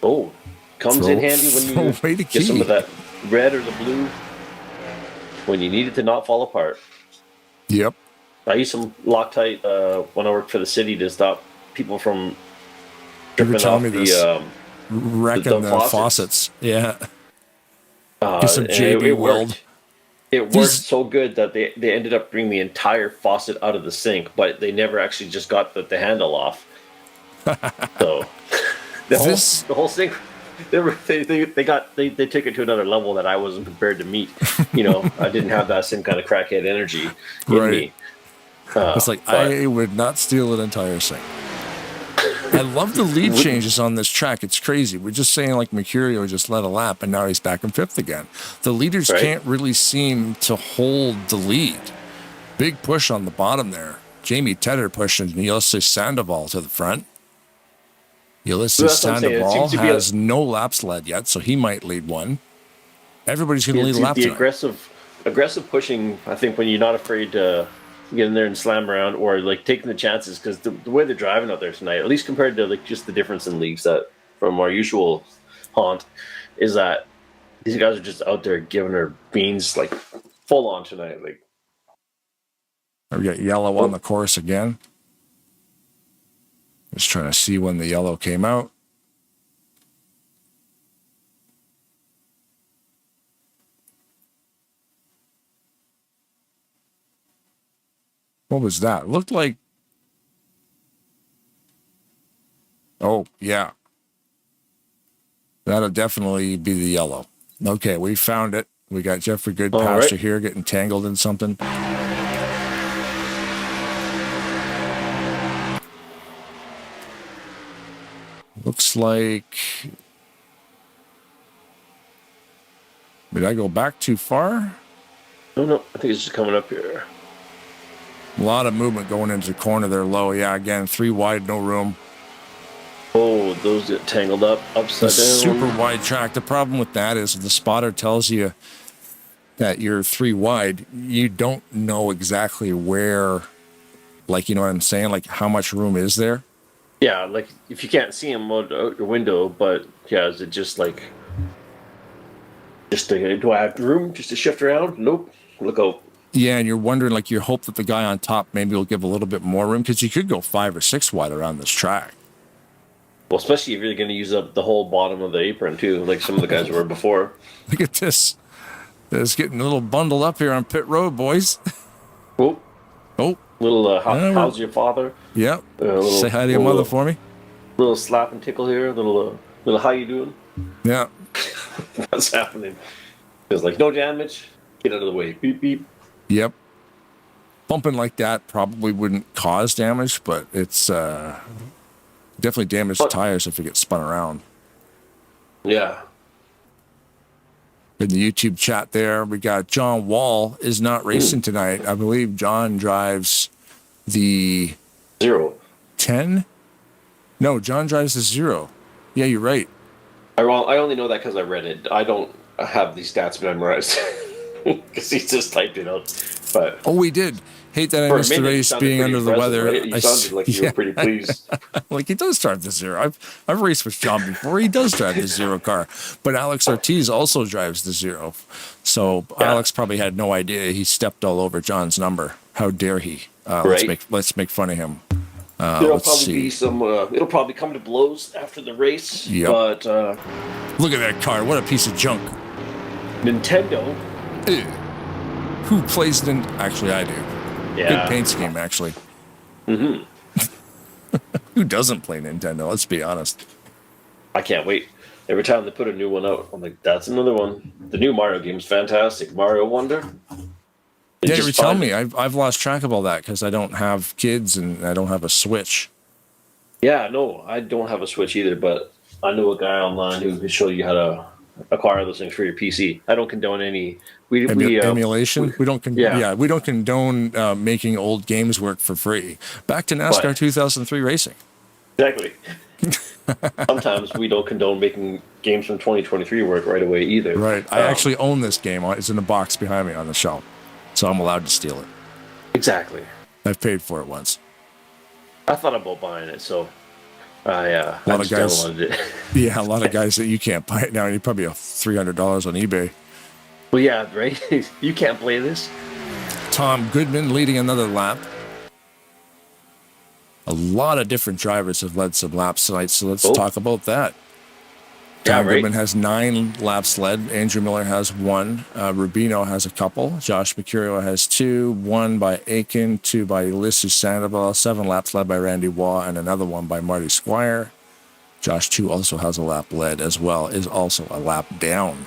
Oh, comes in handy when you get some of that red or the blue when you need it to not fall apart. Yep. I used some Loctite when I worked for the city to stop people from tripping off wrecking the faucets. Yeah. Get some JB Weld. It worked so good that they ended up bringing the entire faucet out of the sink, but they never actually just got the handle off. So the whole sink, they took it to another level that I wasn't prepared to meet. You know, I didn't have that same kind of crackhead energy in me. It's like, I would not steal an entire sink. I love the lead changes on this track. It's crazy. We're just saying like Mercurio just led a lap and now he's back in 5th again. The leaders can't really seem to hold the lead. Big push on the bottom there. Jamie Tedder pushing Ulysses Sandoval to the front. Ulysses Sandoval has no laps led yet, so he might lead one. Everybody's going to lead a lap tonight. Aggressive pushing, I think, when you're not afraid to get in there and slam around or like taking the chances, because the way they're driving out there tonight, at least compared to like just the difference in leagues that from our usual haunt, is that these guys are just out there giving their beans like full on tonight. Like we got yellow on the course again. Just trying to see when the yellow came out. What was that? It looked like... Oh, yeah. That'll definitely be the yellow. Okay, we found it. We got Jeffrey Goodpasture here getting tangled in something. Looks like... Did I go back too far? No. I think it's just coming up here. A lot of movement going into the corner there low. Yeah, again, 3 wide, no room. Oh, those get tangled up upside down. Super wide track. The problem with that is if the spotter tells you that you're 3 wide, you don't know exactly where, like, you know what I'm saying? Like, how much room is there? Yeah, like, if you can't see them out your window, but, yeah, is it just, like... Do I have room just to shift around? Nope. Look out. Yeah, and you're wondering, like, you hope that the guy on top maybe will give a little bit more room because you could go 5 or 6 wide around this track. Well, especially if you're going to use up the whole bottom of the apron too, like some of the guys were before. Look at this. It's getting a little bundled up here on pit road, boys. Oh, Oh, little how's your father? yep. Little, Say hi to your mother for me. Little slap and tickle here. Little how you doing? Yeah. What's happening? It's like no damage. Get out of the way. Beep beep. Yep. Bumping like that probably wouldn't cause damage, but it's definitely damage tires if it gets spun around. Yeah. In the YouTube chat there, we got John Wall is not racing tonight. I believe John drives the 0. 10. No, John drives the 0. Yeah, you're right. I only know that because I read it. I don't have these stats memorized because he just typed it out. But oh, we did. Hate that I missed the race being under the weather. Right? You sounded like you were pretty pleased. Like he does drive the 0. I've raced with John before. He does drive the 0 car, but Alex Ortiz also drives the 0. So yeah. Alex probably had no idea he stepped all over John's number. How dare he? Right. Let's make fun of him. There'll probably be some. It'll probably come to blows after the race. Yep. But look at that car! What a piece of junk. Nintendo. Ew. Who plays Actually, I do. Yeah. Good paint scheme, actually. Mm-hmm. Who doesn't play Nintendo? Let's be honest. I can't wait. Every time they put a new one out, I'm like, that's another one. The new Mario game is fantastic. Mario Wonder. Yeah, you're telling me. I've lost track of all that because I don't have kids and I don't have a Switch. Yeah, no, I don't have a Switch either, but I know a guy online who can show you how to acquire those things for your PC. I don't condone any emulation. We don't condone making old games work for free. Back to NASCAR 2003 racing. Exactly. Sometimes we don't condone making games from 2023 work right away either. Right. I actually own this game. It's in a box behind me on the shelf, so I'm allowed to steal it. Exactly. I've paid for it once. I thought about buying it, so a lot of guys. It. Yeah, a lot of guys that you can't buy it now. You probably have $300 on eBay. Well, yeah, right. You can't play this. Tom Goodman leading another lap. A lot of different drivers have led some laps tonight, so let's talk about that. Tom Goodman has 9 laps led. Andrew Miller has 1. Rubino has a couple. Josh Mercurio has 2. 1 by Aiken, 2 by Ulysses Sandoval. 7 laps led by Randy Waugh, and another one by Marty Squire. Josh 2 also has a lap led as well, is also a lap down.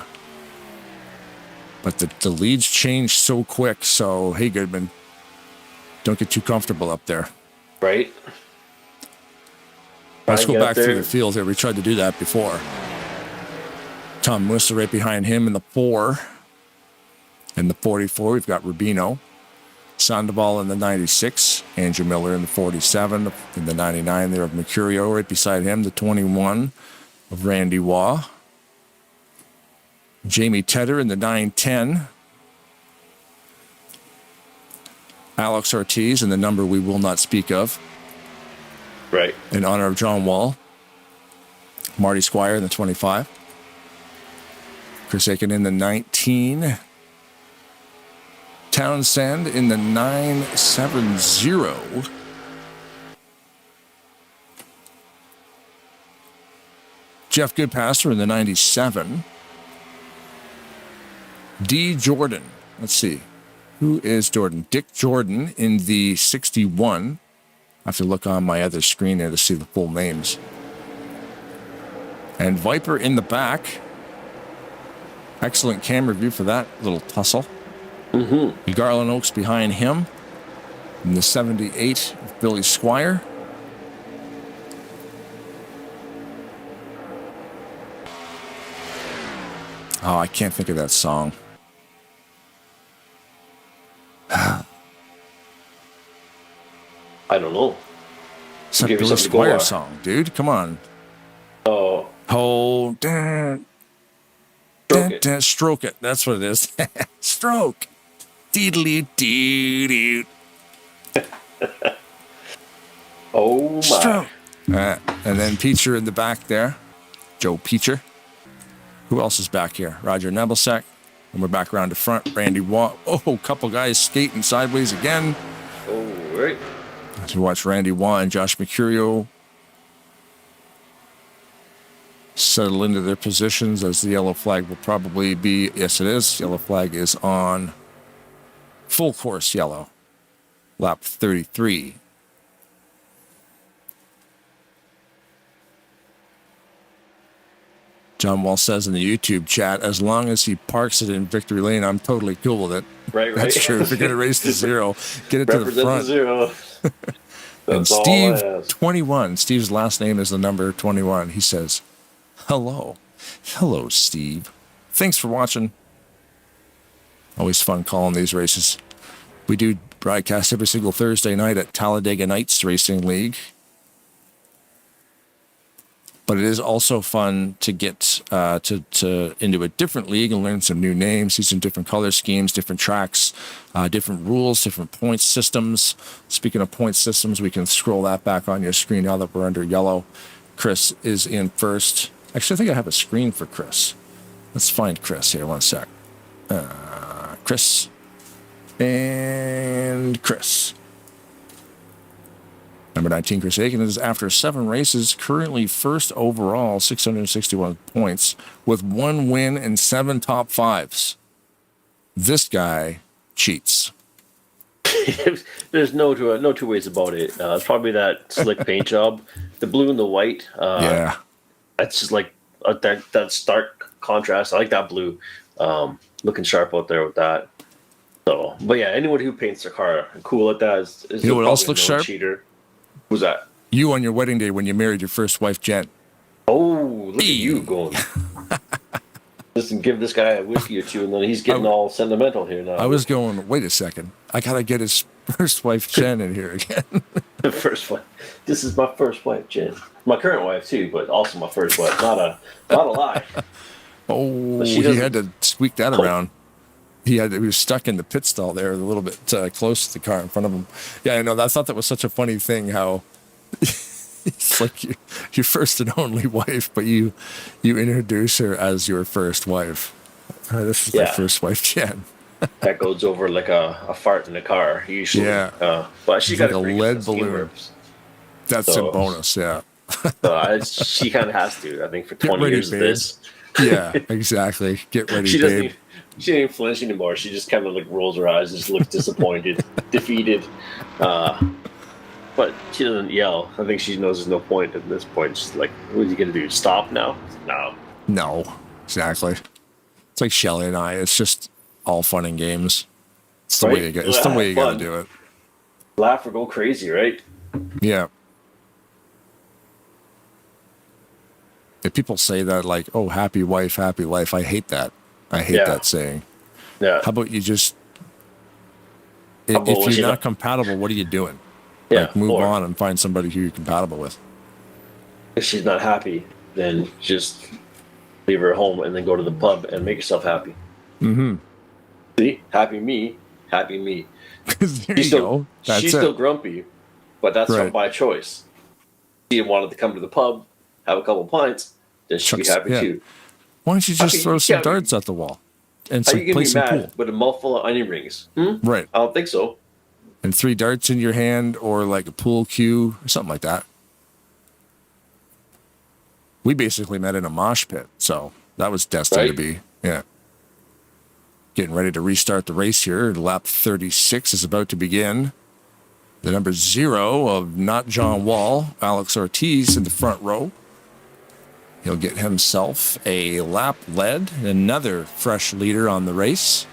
But the leads change so quick, so hey, Goodman, don't get too comfortable up there. Right. Let's go back through the field here. We tried to do that before. Tom Musa right behind him in the 4. In the 44, we've got Rubino. Sandoval in the 96. Andrew Miller in the 47. In the 99 there of Mercurio right beside him. The 21 of Randy Waugh. Jamie Tedder in the 910. Alex Ortiz in the number we will not speak of. Right. In honor of John Wall. Marty Squire in the 25. Chris Aiken in the 19. Townsend in the 970. Jeff Goodpasser in the 97. D. Jordan. Let's see. Who is Jordan? Dick Jordan in the 61. I have to look on my other screen there to see the full names. And Viper in the back. Excellent camera view for that little tussle. Mm-hmm. Garland Oaks behind him. In the 78 of Billy Squire. Oh, I can't think of that song. I don't know. It's a Billy Squire song, dude. Come on. Oh. Hold down. Stroke it. That's what it is. Stroke. Deedly doo. Oh my. Stroke. And then Peacher in the back there. Joe Peacher. Who else is back here? Roger Nebelsack. And we're back around to front. Randy Watt. Oh, a couple guys skating sideways again. Oh, right. As we watch Randy Watt and Josh Mercurio settle into their positions as the yellow flag will probably be, yes it is, yellow flag is on full course yellow, lap 33. John Wall says in the YouTube chat, as long as he parks it in victory lane, I'm totally cool with it. Right. That's true. If you're going to race to zero, get it to the front. Zero. And Steve 21, Steve's last name is the number 21. He says, hello. Hello, Steve. Thanks for watching. Always fun calling these races. We do broadcast every single Thursday night at Talladega Nights Racing League. But it is also fun to get to into a different league and learn some new names, see some different color schemes, different tracks, different rules, different point systems. Speaking of point systems, we can scroll that back on your screen now that we're under yellow. Chris is in first. Actually, I think I have a screen for Chris. Let's find Chris here. One sec. Chris. And Chris. Number 19, Chris Aiken is, after 7 races, currently first overall, 661 points, with 1 win and 7 top 5s. This guy cheats. There's no two ways about it. It's probably that slick paint job. The blue and the white. Yeah. That's just like that stark contrast. I like that blue. Looking sharp out there with that. So, but yeah, anyone who paints their car cool at that is you know what else looks sharp? Cheater. Who's that? You on your wedding day when you married your first wife, Jen. Oh, look at you going. Listen, give this guy a whiskey or two, and then he's getting all sentimental here now. I was going, wait a second. I got to get his first wife, Jen, in here again. The first wife. This is my first wife, Jen. My current wife, too, but also my first wife. Not a lie. Oh, he had to squeak that around. He was stuck in the pit stall there, a little bit close to the car in front of him. Yeah, I know. I thought that was such a funny thing. How it's like your first and only wife, but you introduce her as your first wife. This is my first wife, Jen. That goes over like a fart in the car usually. Yeah, but she got like a lead balloon. That's a bonus. Yeah. She kind of has to. I think for 20 years of this. Yeah, exactly. Get ready, babe. She didn't flinch anymore. She just kind of like rolls her eyes, just looks disappointed, defeated. But she doesn't yell. I think she knows there's no point at this point. She's like, what are you going to do? Stop now? No, exactly. It's like Shelly and I. It's just all fun and games. It's the way you got. It's the way you got to do it. Laugh or go crazy, right? Yeah. If people say that, like, "Oh, happy wife, happy life," I hate that. I hate that saying. Yeah. How about you just, if you're not compatible, what are you doing? Yeah. Like, move on and find somebody who you're compatible with. If she's not happy, then just leave her at home and then go to the pub and make yourself happy. Mm-hmm. See? Happy me. Happy me. There you go. She's still grumpy, but that's not by choice. She wanted to come to the pub, have a couple pints, then she'd be happy too. Why don't you just throw some darts at the wall and play some pool? With a mouthful of onion rings? Right. I don't think so. And 3 darts in your hand, or like a pool cue, or something like that. We basically met in a mosh pit, so that was destined to be. Yeah. Getting ready to restart the race here. Lap 36 is about to begin. The number 0 of Not John Wall, Alex Ortiz in the front row. He'll get himself a lap lead, another fresh leader on the race.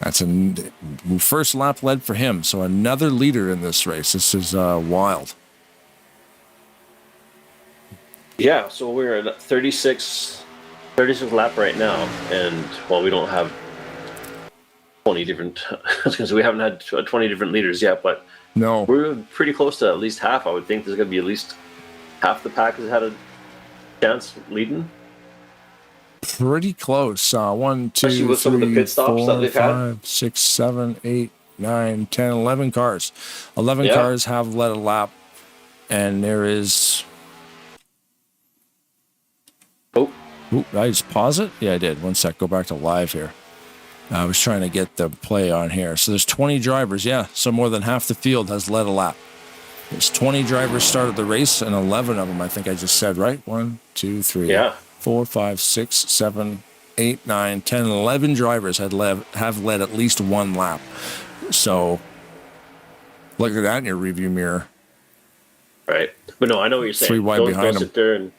That's a first lap lead for him, so another leader in this race. This is wild. Yeah, so we're at 36 lap right now, and we don't have 20 different. Because we haven't had 20 different leaders yet, but no, we're pretty close to at least half. I would think there's going to be at least half the pack has had a chance leading. Pretty close. 1, 2, 3, 4, 5, 6, 7, 8, 9, 10, 11 cars. 11 cars have led a lap, and there is Ooh, did I just pause it? Yeah, I did. One sec. Go back to live here. I was trying to get the play on here. So there's 20 drivers. Yeah, so more than half the field has led a lap. There's 20 drivers started the race, and 11 of them, I think I just said, right? 1, 2, 3, 4, 5, 6, 7, 8, 9, 10, 11 drivers have led at least one lap. So look at that in your review mirror. Right. But no, I know what you're saying. 3 wide behind them.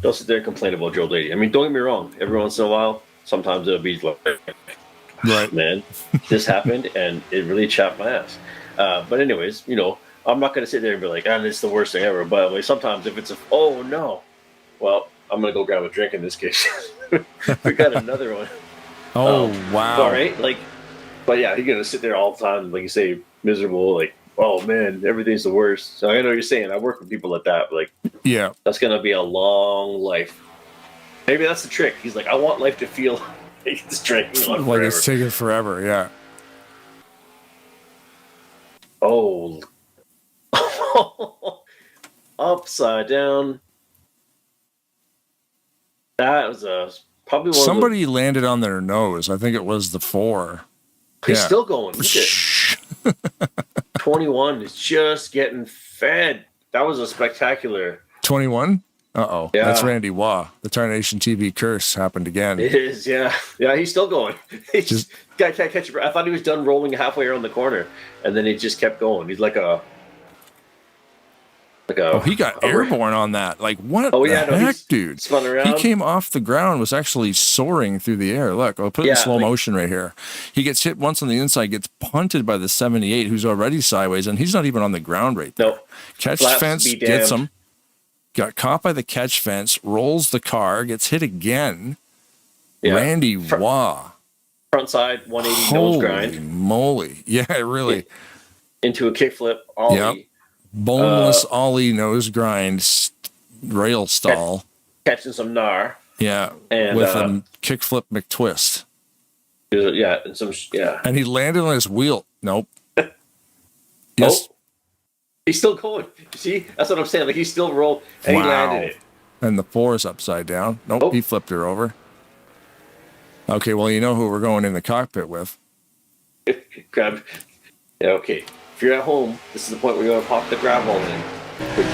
Don't sit there and complain about Joe Lady. I mean, don't get me wrong. Every once in a while, sometimes it'll be like, right, man, this happened, and it really chapped my ass. But anyways, you know, I'm not going to sit there and be like, this is the worst thing ever. But like, sometimes if it's oh, no, well, I'm going to go grab a drink in this case. We got another one. Oh, wow. All right. Like, but yeah, you're going to sit there all the time, like you say, miserable, like, oh, man, everything's the worst. So I know what you're saying. I work with people like that. But like, yeah, that's going to be a long life. Maybe that's the trick. He's like, I want life to feel like it's dragging on like forever. it's taking forever, yeah. Oh. Upside down. That was probably one Somebody landed on their nose. I think it was the 4. He's still going. Look at 21 is just getting fed. That was a spectacular. 21? Uh-oh. Yeah. That's Randy Waugh. The Tarnation TV curse happened again. It is, yeah. Yeah, he's still going. He's guy can't catch it. I thought he was done rolling halfway around the corner, and then he just kept going. He's like a oh, he got airborne on that. Like, what the heck, dude? Spun around. He came off the ground, was actually soaring through the air. Look, I'll put it in slow motion right here. He gets hit once on the inside, gets punted by the 78, who's already sideways, and he's not even on the ground right there. Nope. Catch fence, gets him. Got caught by the catch fence, rolls the car, gets hit again. Yeah. Randy Waugh. Front side, 180 nose grind. Holy moly. Yeah, really. Into a kickflip, ollie. Yep. Boneless ollie nose grind rail stall. Catching some gnar. Yeah, and, with a kickflip McTwist. Yeah, and he landed on his wheel. Nope. Yes. Oh, he's still going. See, that's what I'm saying. Like, he still rolled, and he landed it. And the 4 is upside down. Nope, he flipped her over. Okay, well, you know who we're going in the cockpit with. Grab. Yeah, okay. If you're at home, this is the point where you're going to pop the grab ball in.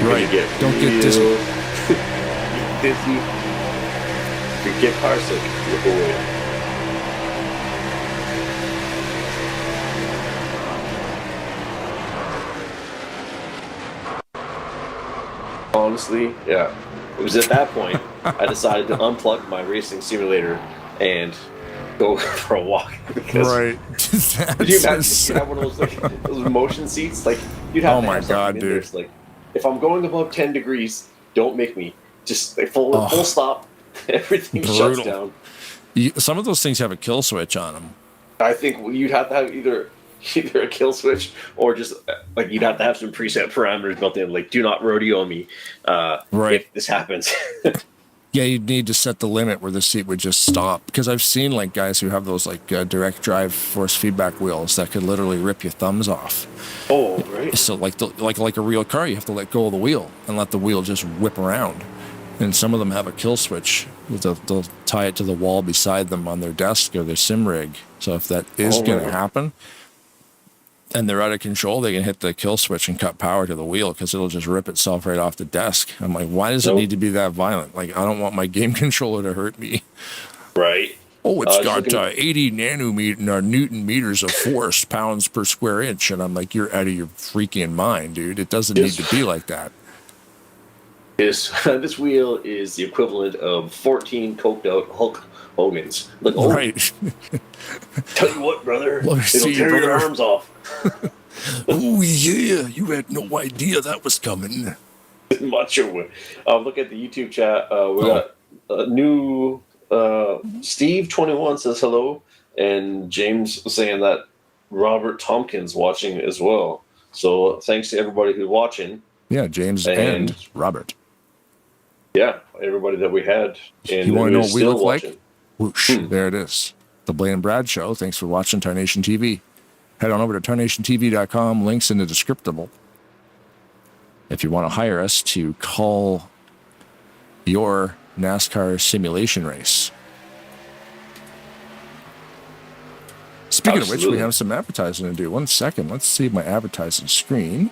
Right. Don't get dizzy. Dizzy. If you get car sick, look away. Honestly, yeah. It was at that point I decided to unplug my racing simulator and go for a walk. Because right. you have one of those motion seats? Like, you'd have oh my God, dude. There. Like, if I'm going above 10 degrees, don't make me. Just like full stop. Everything shuts down. Some of those things have a kill switch on them. I think you'd have to have either a kill switch or just like you'd have to have some preset parameters built in, like do not rodeo me if this happens. Yeah, you'd need to set the limit where the seat would just stop, because I've seen like guys who have those like direct drive force feedback wheels that could literally rip your thumbs off. Oh, right. So like a real car, you have to let go of the wheel and let the wheel just whip around. And some of them have a kill switch. They'll tie it to the wall beside them on their desk or their sim rig. So if that is going to happen and they're out of control, they can hit the kill switch and cut power to the wheel, because it'll just rip itself right off the desk. I'm like, why does it need to be that violent? Like, I don't want my game controller to hurt me. Right. Oh, it's got 80 newton meters of force, pounds per square inch. And I'm like, you're out of your freaking mind, dude. It doesn't need to be like that. This wheel is the equivalent of 14 coked out Hulk Hogan's. Like, right. Tell you what, brother, it'll tear your arms off. Oh yeah, you had no idea that was coming. Macho. Look at the YouTube chat. We got a new Steve21 says hello, and James saying that Robert Tompkins watching as well. So thanks to everybody who's watching. Yeah, James and Robert. Yeah, everybody that we had. And you want to know what we look watching. like? Whoosh, there it is. The Blaine and Brad Show. Thanks for watching Tarnation TV. Head on over to tarnationtv.com. Links in the descriptable. If you want to hire us to call your NASCAR simulation race. Speaking of which, we have some advertising to do. 1 second. Let's see my advertising screen.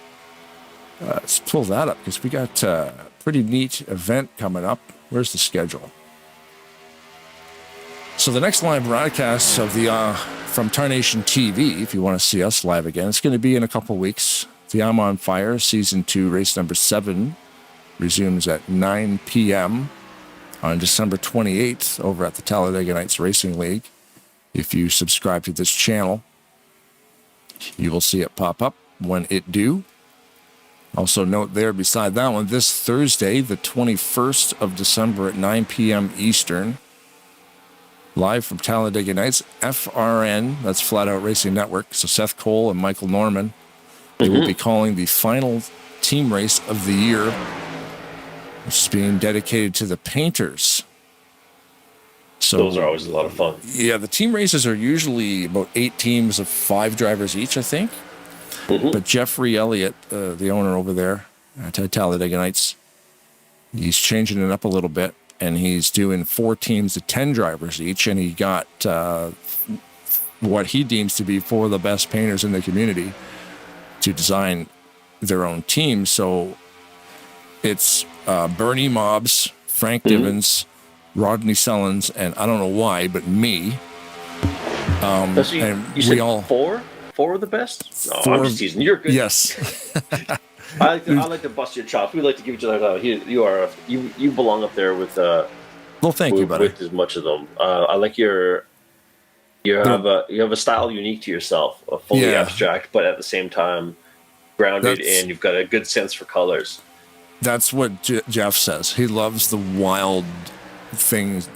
Let's pull that up because we got a pretty neat event coming up. Where's the schedule? So the next live broadcast of the from Tarnation TV, if you want to see us live again, it's going to be in a couple weeks. The I'm on Fire Season 2, race number 7, resumes at 9 p.m. on December 28th over at the Talladega Nights Racing League. If you subscribe to this channel, you will see it pop up when it do. Also note there beside that one, this Thursday, the 21st of December at 9 p.m. Eastern, live from Talladega Nights, FRN, that's Flat Out Racing Network. So Seth Cole and Michael Norman, they will be calling the final team race of the year, which is being dedicated to the painters. So those are always a lot of fun. Yeah, the team races are usually about 8 teams of 5 drivers each, I think. But Jeffrey Elliott, the owner over there at Talladega Nights, he's changing it up a little bit, and he's doing 4 teams of 10 drivers each, and he got what he deems to be 4 of the best painters in the community to design their own team. So it's Bernie Mobbs, Frank Divens, Rodney Sellens, and I don't know why, but me. So you said all 4 of the best? No, I'm just teasing. You're good. Yes. I like to bust your chops. We like to give each other a you belong up there with well, thank you, buddy. With as much of them. I like you have a style unique to yourself, a fully abstract, but at the same time grounded, and you've got a good sense for colors. That's what Jeff says. He loves the wild things.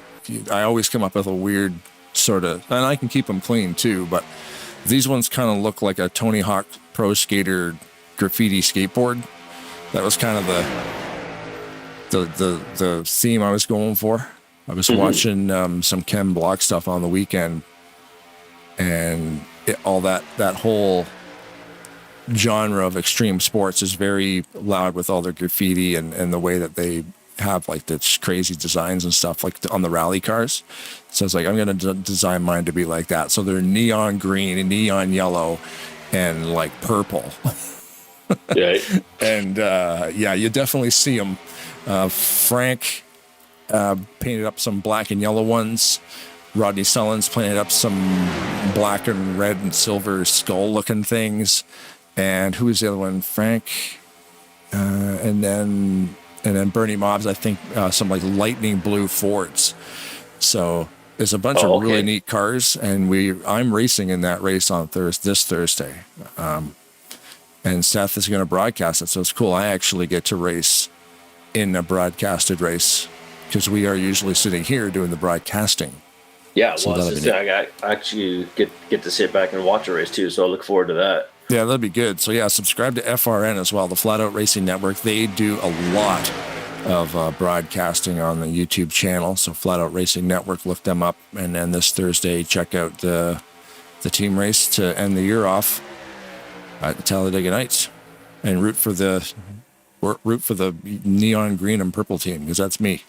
I always come up with a weird sort of, and I can keep them clean too, but these ones kind of look like a Tony Hawk Pro Skater graffiti skateboard. That was kind of the theme I was going for. I was watching some Ken Block stuff on the weekend, and all that whole genre of extreme sports is very loud with all their graffiti and the way that they have like the crazy designs and stuff like on the rally cars. So it's like, I'm going to design mine to be like that. So they're neon green and neon yellow and like purple. Yeah. And you definitely see them. Frank painted up some black and yellow ones. Rodney Sellens painted up some black and red and silver skull looking things. And who was the other one? Frank. And then Bernie Mobbs, I think, some like lightning blue Fords. So there's a bunch of really neat cars, and I'm racing in that race on this Thursday. And Seth is going to broadcast it, so it's cool. I actually get to race in a broadcasted race because we are usually sitting here doing the broadcasting. Yeah, well, I actually get to sit back and watch a race too, so I look forward to that. Yeah, that'd be good. So yeah, subscribe to FRN as well, the Flat Out Racing Network. They do a lot of broadcasting on the YouTube channel. So Flat Out Racing Network, look them up. And then this Thursday, check out the team race to end the year off at the Talladega Nights, and root for the neon green and purple team, because that's me.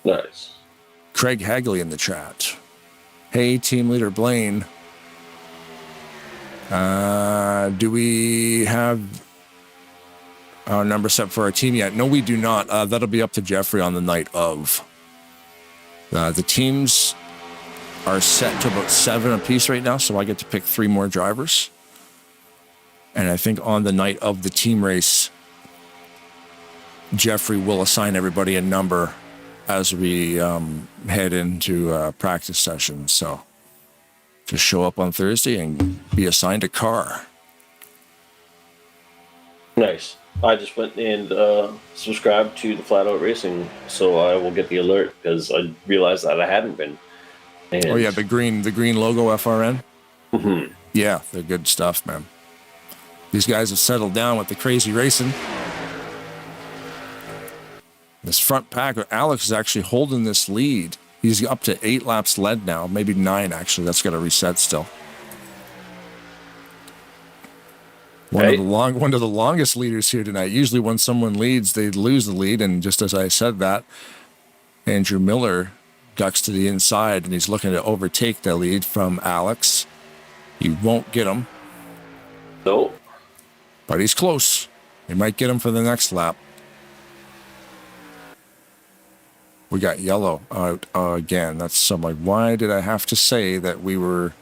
Nice. Craig Hagley in the chat. Hey, team leader Blaine. Do we have our number set for our team yet? No, we do not. That'll be up to Jeffrey on the night of. The teams are set to about 7 apiece right now, so I get to pick 3 more drivers. And I think on the night of the team race, Jeffrey will assign everybody a number as we head into practice sessions. So just show up on Thursday and be assigned a car. Nice. I just went and subscribed to the Flat Out Racing, so I will get the alert because I realized that I hadn't been. And oh yeah, the green logo FRN. Mm-hmm. Yeah, they're good stuff, man. These guys have settled down with the crazy racing. This front pack, Alex is actually holding this lead. He's up to 8 laps led now, maybe 9 actually. That's got to reset still. One of the longest leaders here tonight. Usually when someone leads, they lose the lead. And just as I said that, Andrew Miller ducks to the inside, and he's looking to overtake the lead from Alex. He won't get him. Nope. But he's close. He might get him for the next lap. We got yellow out again. That's so like, why did I have to say that we were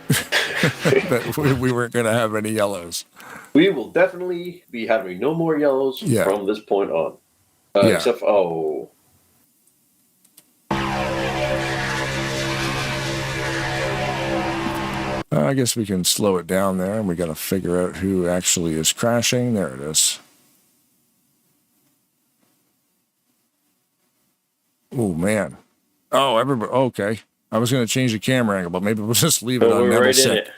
that we weren't going to have any yellows? We will definitely be having no more yellows from this point on. Except for, I guess we can slow it down there, and we got to figure out who actually is crashing. There it is. Oh, man. Oh, everybody. Okay. I was going to change the camera angle, but maybe we'll just leave it on Neville Sick.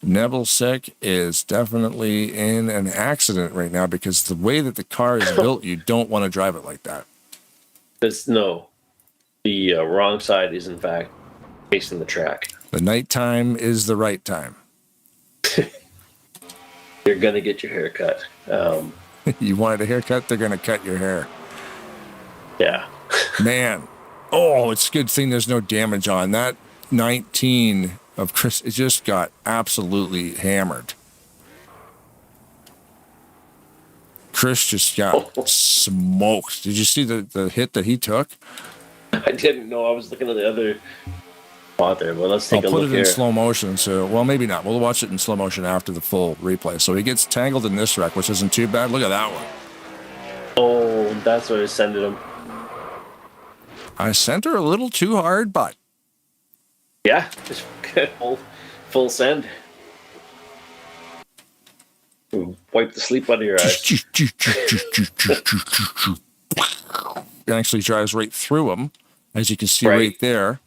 Neville Sick is definitely in an accident right now because the way that the car is built, you don't want to drive it like that. The wrong side is, in fact, facing the track. The nighttime is the right time. You're going to get your hair cut. You wanted a haircut, they're going to cut your hair. Yeah. Man. Oh, it's a good thing there's no damage on. That 19 of Chris, it just got absolutely hammered. Chris just got smoked. Did you see the hit that he took? I didn't know. I was looking at the other spot there, but let's take a look here. I'll put it in slow motion. So, well, maybe not. We'll watch it in slow motion after the full replay. So he gets tangled in this wreck, which isn't too bad. Look at that one. Oh, that's what I sending him. I sent her a little too hard, but yeah, just full send. Wipe the sleep out of your eyes. It actually drives right through him, as you can see right there.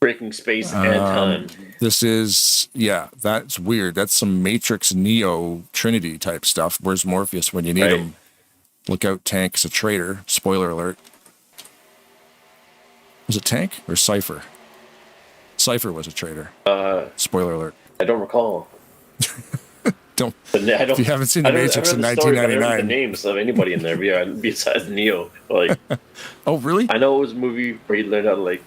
Breaking space and time. This is, that's weird. That's some Matrix Neo Trinity type stuff. Where's Morpheus when you need him? Look out, Tank's a traitor. Spoiler alert. Was it Tank or Cypher? Cypher was a traitor. Spoiler alert. I don't recall. If you haven't seen The Matrix in 1999. I don't know the names of anybody in there besides Neo. Like, oh, really? I know it was a movie where he learned how to,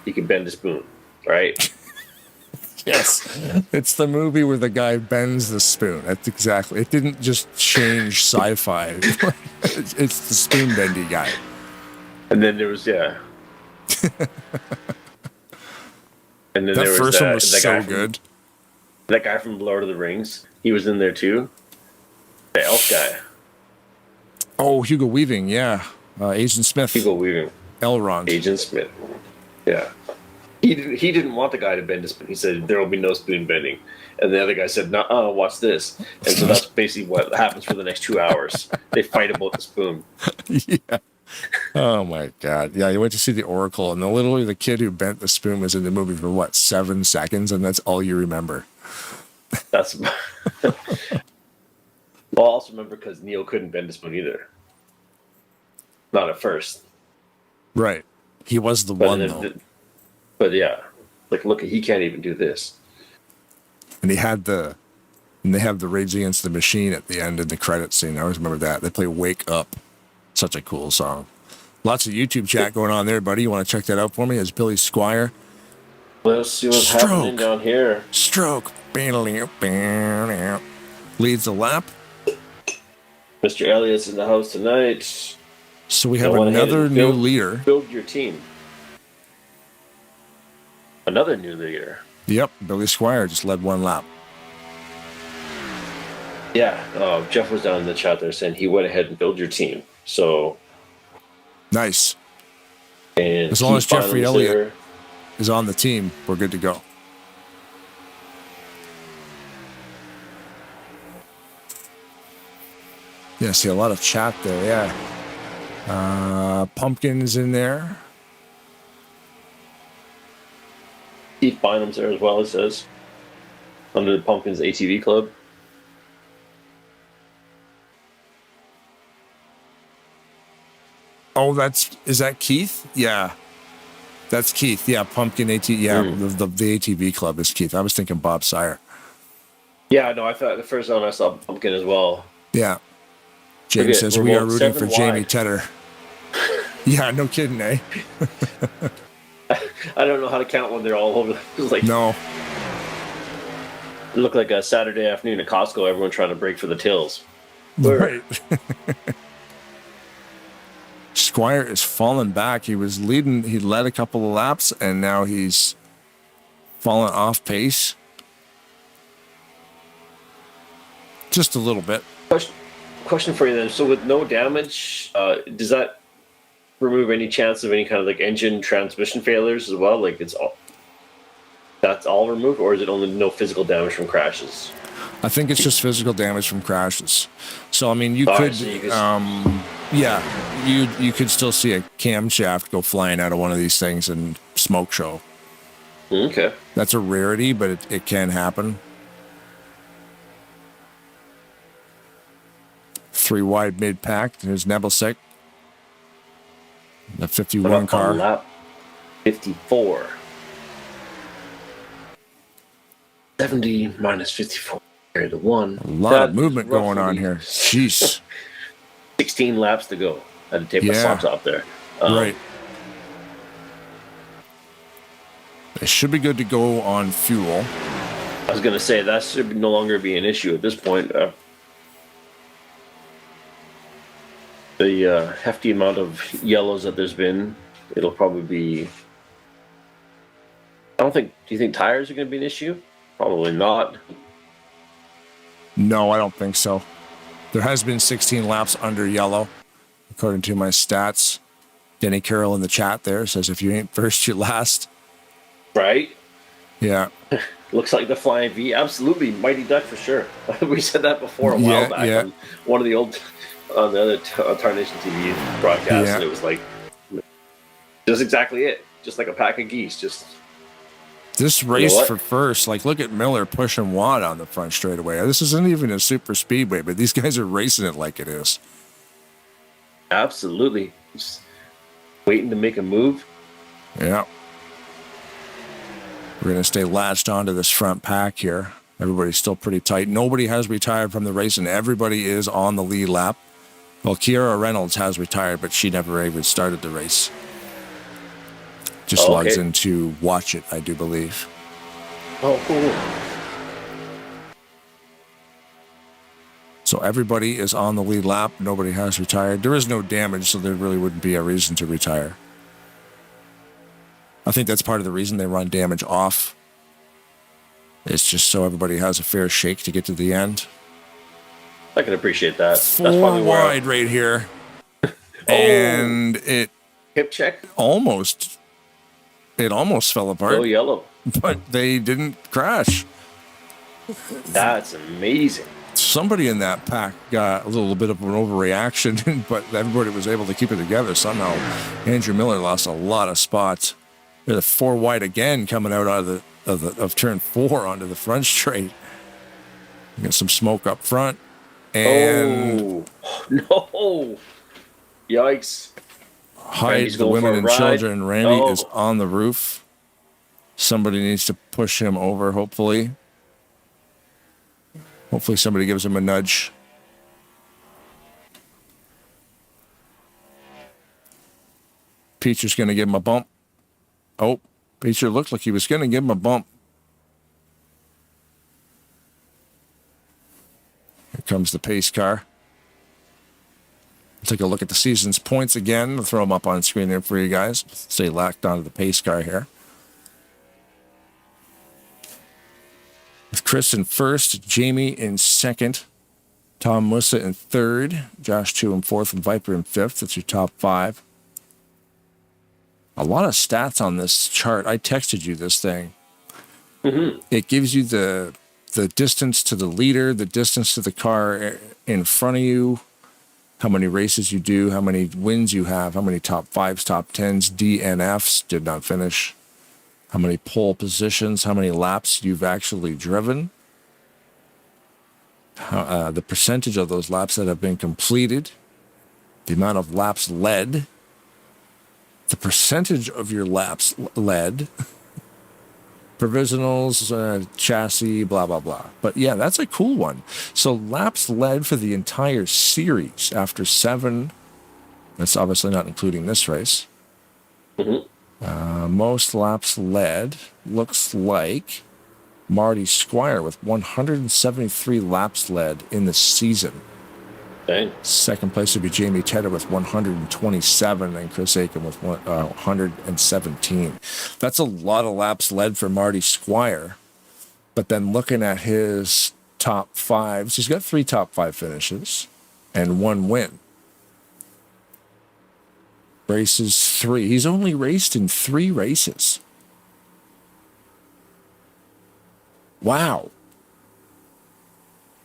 he could bend a spoon, right? Yes. It's the movie where the guy bends the spoon. That's exactly. It didn't just change sci-fi. It's the spoon bendy guy. And then there was, and then that first one was so good. That guy from Lord of the Rings, he was in there too. The elf guy. Oh, Hugo Weaving, Agent Smith. Hugo Weaving. Elrond. Agent Smith. Yeah. He didn't want the guy to bend a spoon. He said, there will be no spoon bending. And the other guy said, no, watch this. And so that's basically what happens for the next 2 hours. They fight about the spoon. Yeah. Oh my God. Yeah, you went to see The Oracle, and literally the kid who bent the spoon was in the movie for 7 seconds, and that's all you remember. That's well, I also remember because Neo couldn't bend a spoon either. Not at first. Right. He was the one though. But yeah. Like, look, he can't even do this. And they have the Rage Against the Machine at the end in the credit scene. I always remember that. They play Wake Up. Such a cool song. Lots of YouTube chat going on there, buddy. You want to check that out for me? It's Billy Squire. Let's see what's happening down here. Stroke. Leads the lap. Mr. Elliott's in the house tonight. So we have another new leader. Build your team. Another new leader. Yep. Billy Squire just led one lap. Yeah. Jeff was down in the chat there saying he went ahead and built your team. So nice. And as long as Jeffrey Elliott is on the team, we're good to go. Yeah, see a lot of chat there. Yeah. Pumpkin's in there. Keith Bynum's there as well, it says. Under the Pumpkins ATV Club. Oh, is that Keith? Yeah. That's Keith. Yeah, Pumpkin ATV. Yeah, the ATV Club is Keith. I was thinking Bob Sire. Yeah, no, I thought the first one I saw Pumpkin as well. Yeah. Jamie Forget, says we're we are both rooting for 7 Jamie wide. Tedder. Yeah, no kidding, eh? I don't know how to count when they're all over. It was like No. it looked like a Saturday afternoon at Costco. Everyone trying to break for the tills. Right. Squire is falling back. He was leading. He led a couple of laps, and now he's fallen off pace. Just a little bit. Question for you then. So with no damage, does that remove any chance of any kind of like engine transmission failures as well? Like that's all removed, or is it only no physical damage from crashes? I think it's just physical damage from crashes. So I mean, you could, So you you could still see a camshaft go flying out of one of these things and smoke show. Okay. That's a rarity, but it can happen. 3 wide mid pack. There's Nebelsick. The 51 car. On lap 54. 70 minus 54. Carry the 1. A lot of movement going on here. Jeez. 16 laps to go. I had to take my Yeah. socks off there. Right. It should be good to go on fuel. I was going to say that should no longer be an issue at this point. The hefty amount of yellows that there's been, it'll probably be. I don't think. Do you think tires are going to be an issue? Probably not. No, I don't think so. There has been 16 laps under yellow, according to my stats. Denny Carroll in the chat there says, if you ain't first, you're last. Right? Yeah. Looks like the Flying V. Absolutely. Mighty Duck for sure. We said that before a while back on one of the old, on the other Tarnation TV broadcasts. And it was like, just exactly it. Just like a pack of geese. Just. This race for first, like look at Miller pushing Watt on the front straightaway. This isn't even a super speedway, but these guys are racing it like it is. Absolutely. Just waiting to make a move. Yeah. We're going to stay latched onto this front pack here. Everybody's still pretty tight. Nobody has retired from the race, and everybody is on the lead lap. Well, Kiara Reynolds has retired, but she never even started the race. Just logs in to watch it, I do believe. Oh, cool. So everybody is on the lead lap. Nobody has retired. There is no damage, so there really wouldn't be a reason to retire. I think that's part of the reason they run damage off. It's just so everybody has a fair shake to get to the end. I can appreciate that. That's 4 probably wide right here. And it hip check. It almost fell apart. Go yellow. But they didn't crash. That's amazing. Somebody in that pack got a little bit of an overreaction, but everybody was able to keep it together somehow. Andrew Miller lost a lot of spots. There's a 4 wide again coming out of turn 4 onto the front straight. You got some smoke up front. And no. Yikes. hide the women and children. Randy is on the roof. Somebody needs to push him over, hopefully. Hopefully somebody gives him a nudge. Peacher's going to give him a bump. Oh, Peacher looked like he was going to give him a bump. Here comes the pace car. Take a look at the season's points again. I'll throw them up on screen there for you guys. Stay locked onto the pace car here. With Chris in first, Jamie in second, Tom Musa in third, Josh 2 in fourth, and Viper in fifth. That's your top 5. A lot of stats on this chart. I texted you this thing. Mm-hmm. It gives you the distance to the leader, the distance to the car in front of you, how many races you do, how many wins you have, how many top 5s, top 10s, DNFs, did not finish, how many pole positions, how many laps you've actually driven, the percentage of those laps that have been completed, the amount of laps led, the percentage of your laps led, provisionals, chassis, blah, blah, blah. But yeah, that's a cool one. So laps led for the entire series after 7. That's obviously not including this race. Most laps led looks like Marty Squire with 173 laps led in the season. Dang. Second place would be Jamie Tedder with 127 and Chris Aiken with 117. That's a lot of laps led for Marty Squire. But then looking at his top 5s, he's got 3 top 5 finishes and 1 win. Races 3. He's only raced in 3 races. Wow.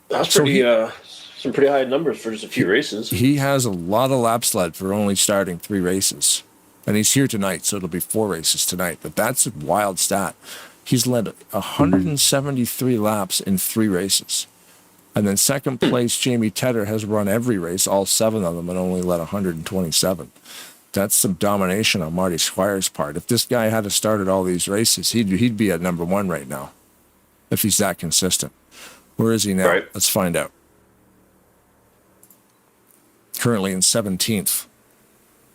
That's pretty, some pretty high numbers for just a few races. He has a lot of laps led for only starting 3 races. And he's here tonight, so it'll be 4 races tonight. But that's a wild stat. He's led 173 laps in 3 races. And then second place, Jamie Tedder has run every race, all 7 of them, and only led 127. That's some domination on Marty Squire's part. If this guy had started all these races, he'd be at number 1 right now, if he's that consistent. Where is he now? Right. Let's find out. Currently in 17th.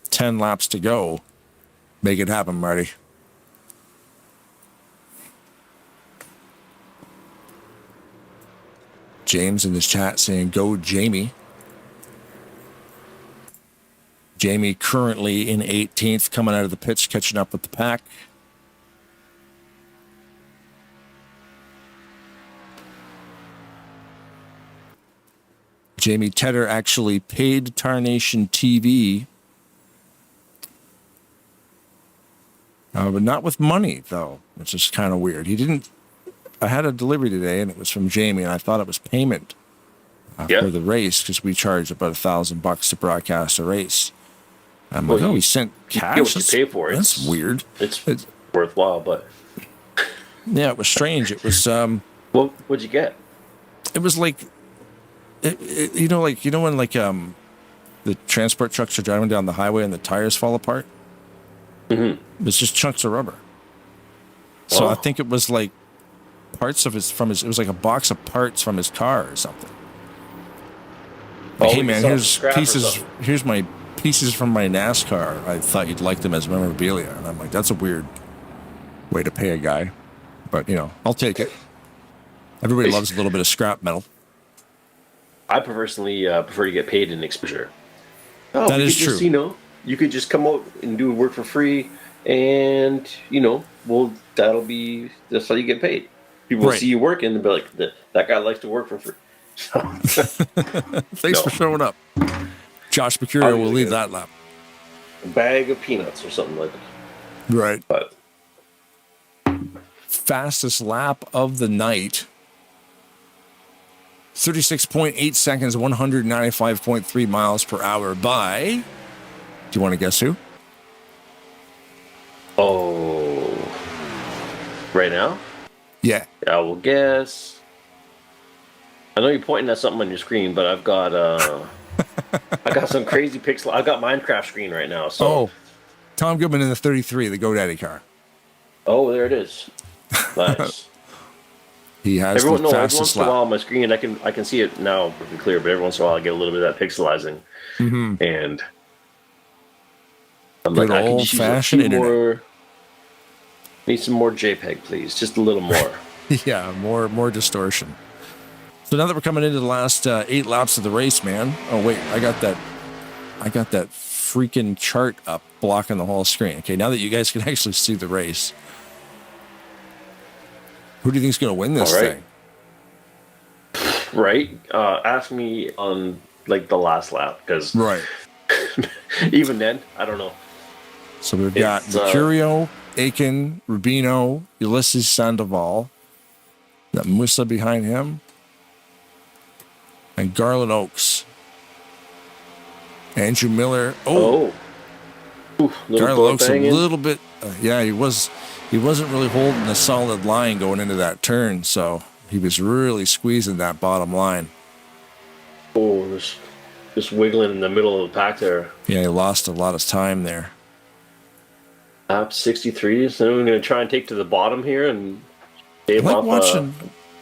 10 laps to go. Make it happen, Marty. James in his chat saying, go Jamie. Jamie currently in 18th, coming out of the pits, catching up with the pack. Jamie Tedder actually paid Tarnation TV, but not with money, though, which is kind of weird. He didn't. I had a delivery today, and it was from Jamie, and I thought it was payment for the race because we charge about $1,000 to broadcast a race. I'm like, he sent cash. You get what you pay for. That's weird. It's worthwhile, but yeah, it was strange. It was. What'd you get? It was like. You know when the transport trucks are driving down the highway and the tires fall apart? Mm-hmm. It's just chunks of rubber. So I think it was like parts of it was like a box of parts from his car or something. Like, hey man, here's my pieces from my NASCAR. I thought you'd like them as memorabilia. And I'm like, that's a weird way to pay a guy. But I'll take it. Everybody loves a little bit of scrap metal. I personally prefer to get paid in exposure. That is true. You could just come out and do work for free, and that's how you get paid. People will see you working and be like, that guy likes to work for free. Thanks for showing up. Josh Mercurio will leave that lap. A bag of peanuts or something like that. Right. But fastest lap of the night. 36.8 seconds, 195.3 miles per hour by... Do you want to guess who? Oh. Right now? Yeah. I will guess. I know you're pointing at something on your screen, but I've got I got some crazy pixel. I've got Minecraft screen right now. So. Tom Goodman in the 33, the GoDaddy car. Oh, there it is. Nice. He has every the once fastest in a lap. while on my screen, I can see it now pretty clear, but every once in a while I get a little bit of that pixelizing, and I'm good like, I can just old-fashioned use internet. Need some more JPEG, please, just a little more. Yeah, more distortion. So now that we're coming into the last 8 laps of the race, man. Oh wait, I got that freaking chart up blocking the whole screen. Okay, now that you guys can actually see the race. Who do you think's going to win this thing? Right. Ask me on the last lap because even then I don't know. So we've got Mercurio, Aiken, Rubino, Ulysses Sandoval, that Musa behind him, and Garland Oaks. Andrew Miller. Ooh, Garland Oaks a little bit. He wasn't really holding a solid line going into that turn, so he was really squeezing that bottom line. Oh, just wiggling in the middle of the pack there. Yeah, he lost a lot of time there. Lap 63, so I'm going to try and take to the bottom here and I Dave like off, watching.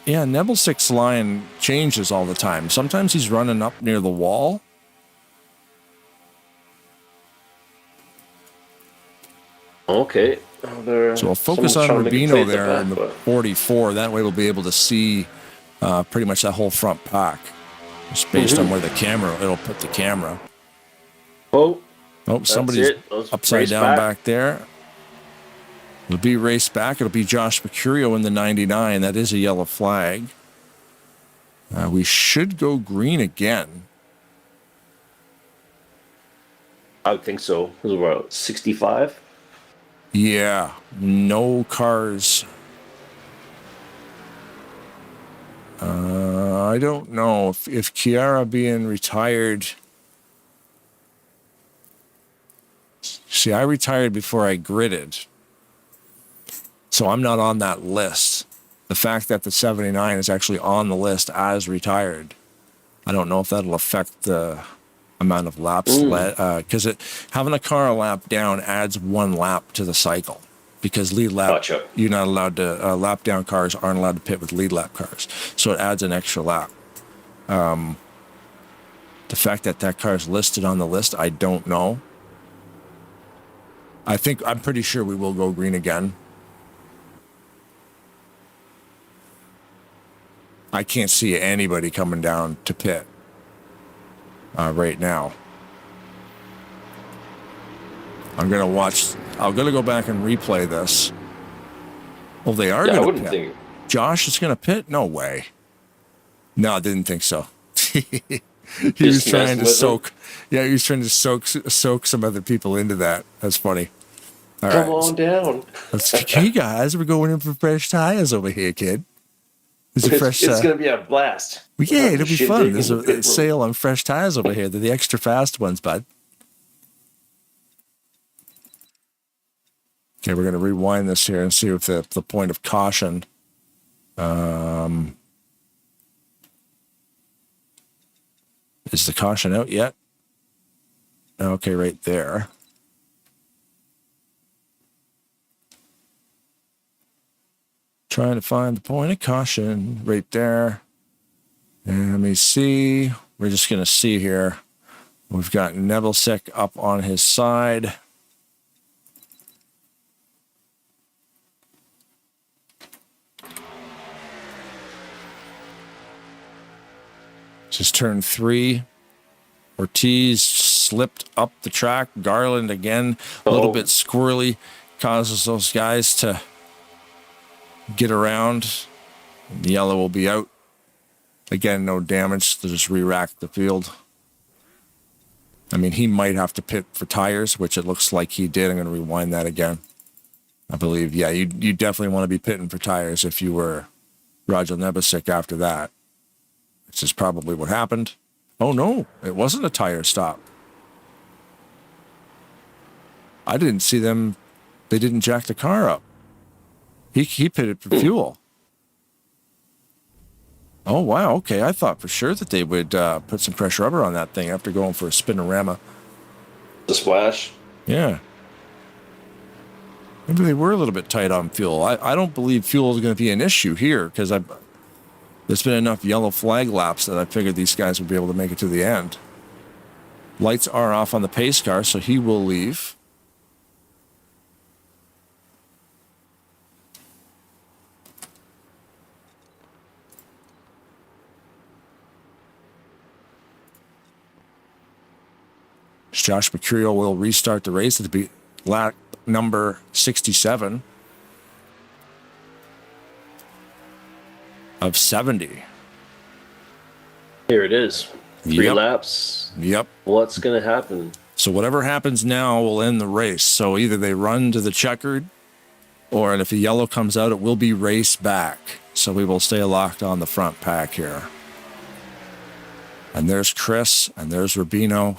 Yeah, Nebelsick's line changes all the time. Sometimes he's running up near the wall. Okay. So we'll focus on Rubino there in the 44. That way we'll be able to see pretty much that whole front pack. Just based on where the camera, it'll put the camera. Oh, somebody's upside down back there. It'll be raced back. It'll be Josh Mercurio in the 99. That is a yellow flag. We should go green again. I would think so. This is about 65. Yeah, no cars. I don't know if Chiara being retired. See, I retired before I gridded, so I'm not on that list. The fact that the 79 is actually on the list as retired, I don't know if that'll affect the amount of laps, because having a car a lap down adds 1 lap to the cycle. Because lead lap, you're not allowed to, lap down cars aren't allowed to pit with lead lap cars. So it adds an extra lap. The fact that that car is listed on the list, I don't know. I'm pretty sure we will go green again. I can't see anybody coming down to pit right now. I'm going to go back and replay this. Oh, they are going to pit. Josh is going to pit? No way. No, I didn't think so. he was trying to soak. Yeah, he was trying to soak some other people into that. That's funny. All Come on down. Hey, guys, we're going in for fresh tires over here, kid. It's going to be a blast. Yeah, it'll be fun. There's a sale on fresh tires over here. They're the extra fast ones, bud. Okay, we're going to rewind this here and see if the point of caution. Is the caution out yet? Okay, right there. Trying to find the point of caution right there. And let me see. We're just going to see here. We've got Nebelsick up on his side. This is turn 3. Ortiz slipped up the track. Garland again, a little bit squirrely, causes those guys to get around. The yellow will be out. Again, no damage. They'll just re-rack the field. I mean, he might have to pit for tires, which it looks like he did. I'm going to rewind that again. I believe, yeah, you definitely want to be pitting for tires if you were Roger Nebelsick after that. Which is probably what happened. Oh, no, it wasn't a tire stop. I didn't see them. They didn't jack the car up. He pitted for fuel. Oh, wow, okay. I thought for sure that they would put some fresh rubber on that thing after going for a spinorama. The splash? Yeah. Maybe they were a little bit tight on fuel. I don't believe fuel is going to be an issue here because there's been enough yellow flag laps that I figured these guys would be able to make it to the end. Lights are off on the pace car, so he will leave. Josh Mercurio will restart the race. It'll be lap number 67 of 70. Here it is. 3 laps. Yep. What's going to happen? So whatever happens now will end the race. So either they run to the checkered, or if a yellow comes out, it will be raced back. So we will stay locked on the front pack here. And there's Chris, and there's Rubino.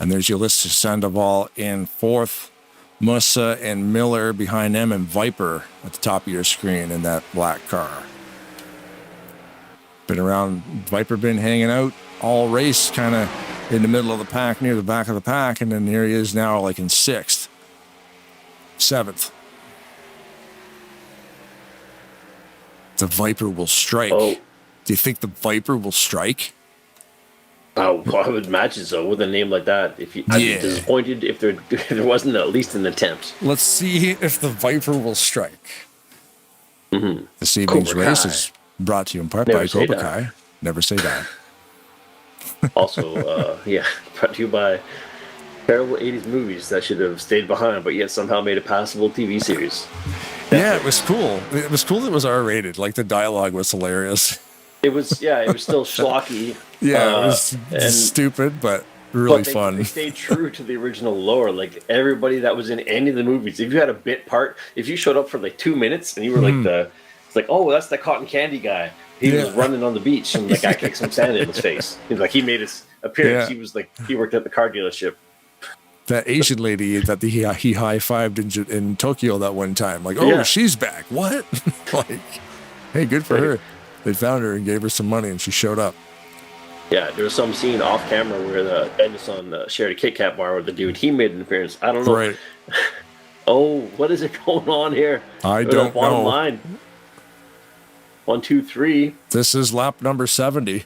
And there's Ulysses Sandoval in 4th. Musa and Miller behind them, and Viper at the top of your screen in that black car. Viper been hanging out all race, kind of in the middle of the pack, near the back of the pack, and then here he is now like in 6th, 7th. The Viper will strike. Oh. Do you think the Viper will strike? Oh, well, I would imagine so with a name like that. I'd be disappointed if there wasn't at least an attempt. Let's see if the Viper will strike. Mm-hmm. This evening's Cobra race Kai. is brought to you in part Never by say Cobra die. Kai. Never say that. Also, brought to you by terrible 80s movies that should have stayed behind, but yet somehow made a passable TV series. Yeah, it was cool. It was cool that it was R-rated. Like, the dialogue was hilarious. It was still schlocky. Yeah, it was stupid, but really fun. They stayed true to the original lore. Like, everybody that was in any of the movies, if you had a bit part, if you showed up for like 2 minutes and you were like it's like, oh, that's the cotton candy guy. He was running on the beach and the guy kicked some sand in his face. He was like, he made his appearance. Yeah. He was like, he worked at the car dealership. That Asian lady that he high-fived in Tokyo that one time. Like, oh, she's back. What? Like, hey, good for her. They found her and gave her some money, and she showed up. Yeah, there was some scene off camera where the Edison shared a Kit Kat bar with the dude. He made an appearance. I don't know. Right. Oh, what is it going on here? I don't know. Line. 1, 2, 3. This is lap number 70.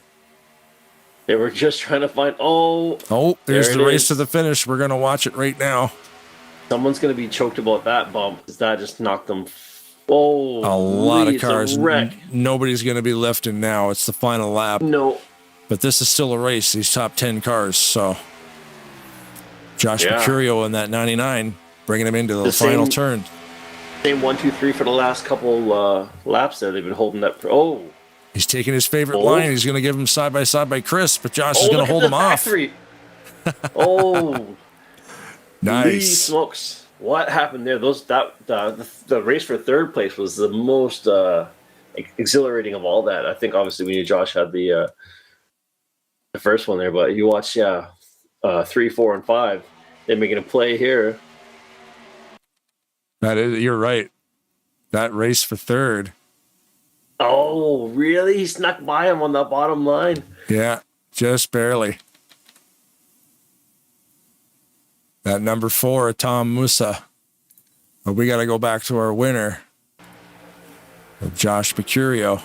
They were just trying to find. Oh, there's the race to the finish. We're going to watch it right now. Someone's going to be choked about that bump because that just knocked them. Oh, a lot of cars. Nobody's going to be lifting now. It's the final lap. No. But this is still a race. These top 10 cars. So Josh Mercurio in that 99, bringing him into the final turn. Same 1, 2, 3 for the last couple laps there. They've been holding that. He's taking his favorite line. He's going to give him side by side by Chris, but Josh is going to hold him off. Nice. Lee smokes. What happened there? The race for third place was the most exhilarating of all that. I think obviously we knew Josh had the first one there, but you watch 3, 4, and 5. They're making a play here. You're right. That race for third. Oh, really? He snuck by him on the bottom line. Yeah, just barely. That number 4, Tom Musa. But we got to go back to our winner, Josh Mercurio.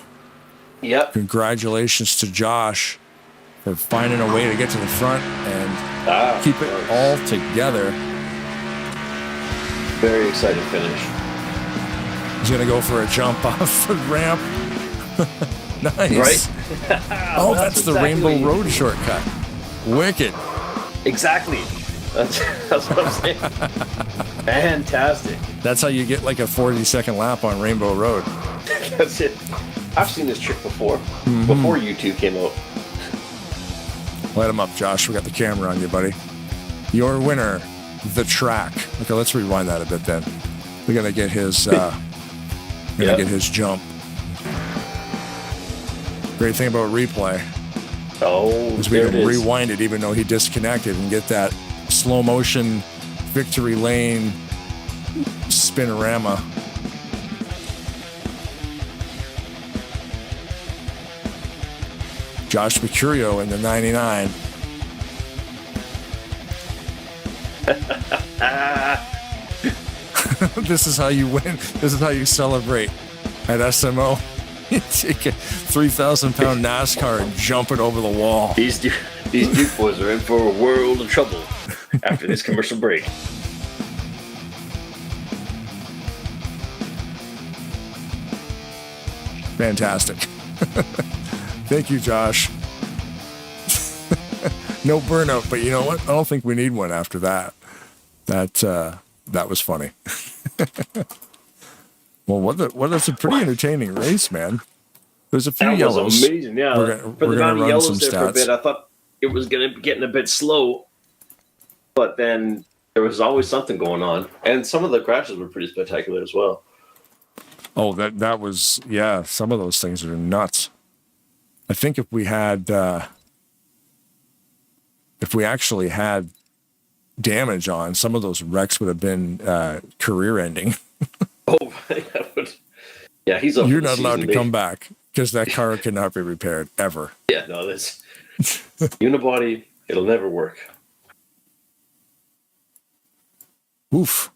Yep. Congratulations to Josh for finding a way to get to the front and keep it all together. Very exciting finish. He's going to go for a jump off the ramp. Nice. Right? That's the Rainbow Road shortcut. Wicked. Exactly. That's what I'm saying. Fantastic. That's how you get like a 40-second lap on Rainbow Road. That's it. I've seen this trick before. Before YouTube came out. Light him up, Josh. We got the camera on you, buddy. Your winner, the track. Okay, let's rewind that a bit then. We're gonna get his get his jump. Great thing about replay. Is we can rewind it even though he disconnected and get that slow motion victory lane spinorama. Josh Mercurio in the 99. This is how you win. This is how you celebrate at SMO. You take a 3,000-pound NASCAR and jump it over the wall. These Duke boys are in for a world of trouble after this commercial break. Fantastic. Thank you, Josh. No burnout, but you know what? I don't think we need one after that. That was funny. Well, that's a pretty entertaining race, man. There's a few yellows. That was amazing, yeah. We're the amount of yellows there for a bit, stats. I thought it was getting a bit slow, but then there was always something going on, and some of the crashes were pretty spectacular as well. Oh, that was, yeah, some of those things are nuts. I think if we actually had damage on, some of those wrecks would have been career ending. Yeah, he's You're not allowed to come back because that car cannot be repaired ever. Yeah, no, this unibody, it'll never work. Oof.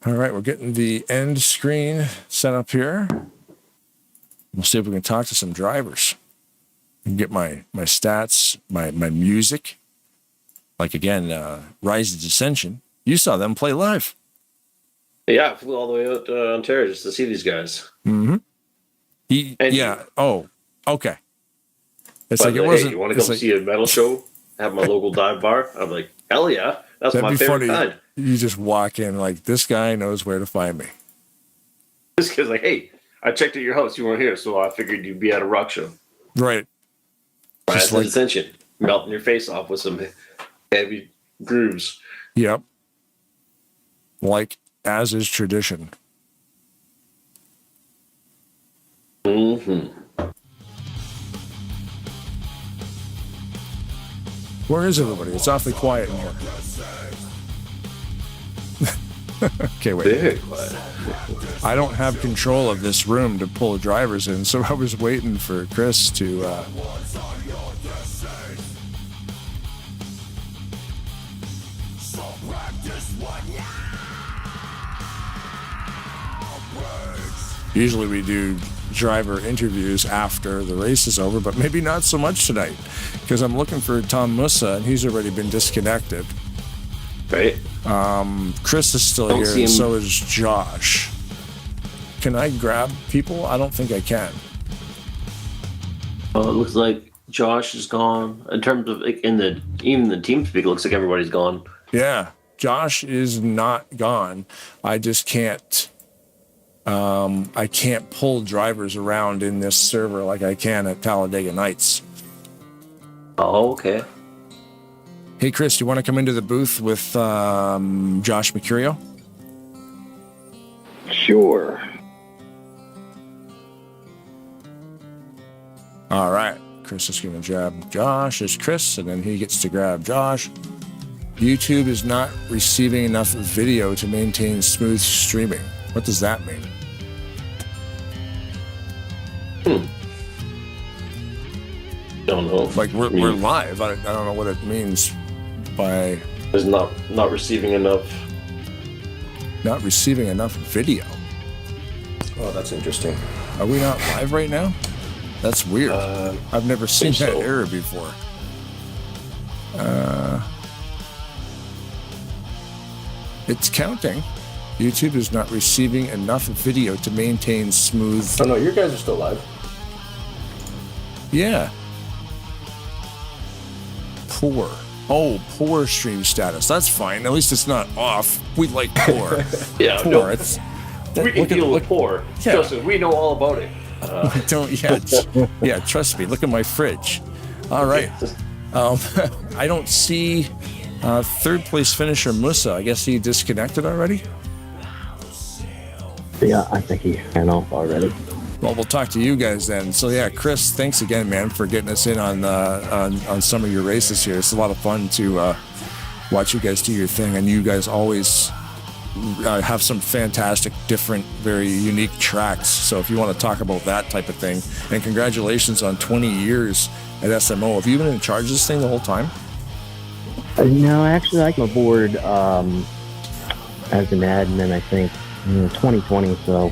All right, we're getting the end screen set up here. We'll see if we can talk to some drivers and get my stats, my music. Like again, Rise of Dissension. You saw them play live. Yeah, I flew all the way out to Ontario just to see these guys. Mm-hmm. Yeah. Oh, okay. It's like it wasn't. Hey, you want to go see a metal show? Have my local dive bar? I'm like, hell yeah, that's my favorite kind. You just walk in like, this guy knows where to find me. This kid's like, hey, I checked at your house. You weren't here, so I figured you'd be at a rock show. Right. Just like Dissension, melting your face off with some heavy grooves. Yep. Like as is tradition. Mm-hmm. Where is everybody? It's awfully quiet in here. Okay, wait. Very quiet. I don't have control of this room to pull drivers in, so I was waiting for Chris to. Usually we do driver interviews after the race is over, but maybe not so much tonight because I'm looking for Tom Musa and he's already been disconnected. Right. Chris is still here, and so is Josh. Can I grab people? I don't think I can. It looks like Josh is gone. In terms of even the TeamSpeak, it looks like everybody's gone. Yeah, Josh is not gone. I just can't. I can't pull drivers around in this server like I can at Talladega Nights. Oh, okay. Hey, Chris, you want to come into the booth with Josh Mercurio? Sure. All right. Chris is going to grab Josh as Chris, and then he gets to grab Josh. YouTube is not receiving enough video to maintain smooth streaming. What does that mean? Don't know. Like we're live. I don't know what it means by is not receiving enough. Not receiving enough video. Oh, that's interesting. Are we not live right now? That's weird. I've never seen that error before. It's counting. YouTube is not receiving enough video to maintain smooth. Oh no, you guys are still live. Yeah. Poor. Oh, poor stream status. That's fine. At least it's not off. We like poor. Yeah, poor. no, It's, we can deal with poor. Yeah. Trust us, we know all about it. Yeah, trust me. Look at my fridge. All right. I don't see third place finisher Musa. I guess he disconnected already. Yeah, I think he ran off already. Well, we'll talk to you guys then. So yeah, Chris, thanks again, man, for getting us in on some of your races here. It's a lot of fun to watch you guys do your thing, and you guys always have some fantastic, different, very unique tracks. So if you want to talk about that type of thing, and congratulations on 20 years at SMO. Have you been in charge of this thing the whole time? No, actually, I came aboard as an admin, I think, in 2020, so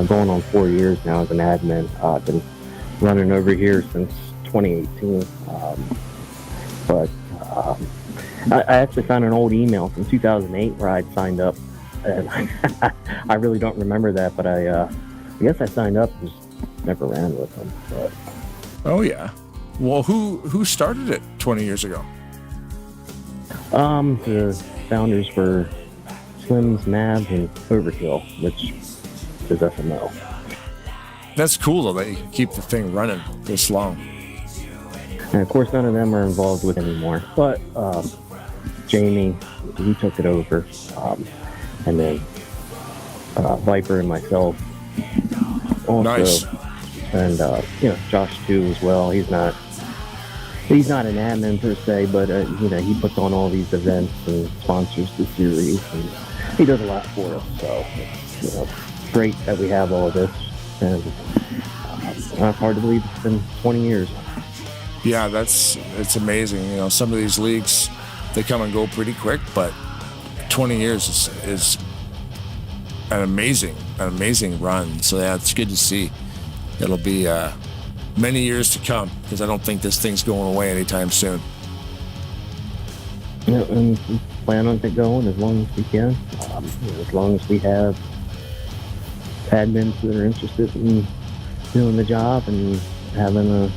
going on 4 years now as an admin. I've been running over here since 2018. I actually found an old email from 2008 where I'd signed up, and I really don't remember that, but I guess I signed up, just never ran with them. But. Oh, yeah. Well, who started it 20 years ago? The founders were Slims, Mavs, and Overkill, which is SMO. That's cool, though, that you can keep the thing running this long. And of course, none of them are involved with it anymore. But Jamie, he took it over. And then Viper and myself also. Nice. And, Josh, too, as well. He's not an admin per se, but, he puts on all these events and sponsors the series. And he does a lot for us. So, it's great that we have all of this. And it's hard to believe it's been 20 years. Yeah, it's amazing. Some of these leagues, they come and go pretty quick, but 20 years is an amazing run. So yeah, it's good to see. It'll be many years to come, because I don't think this thing's going away anytime soon. Yeah, and we plan on it going as long as we can. As long as we have admins that are interested in doing the job and having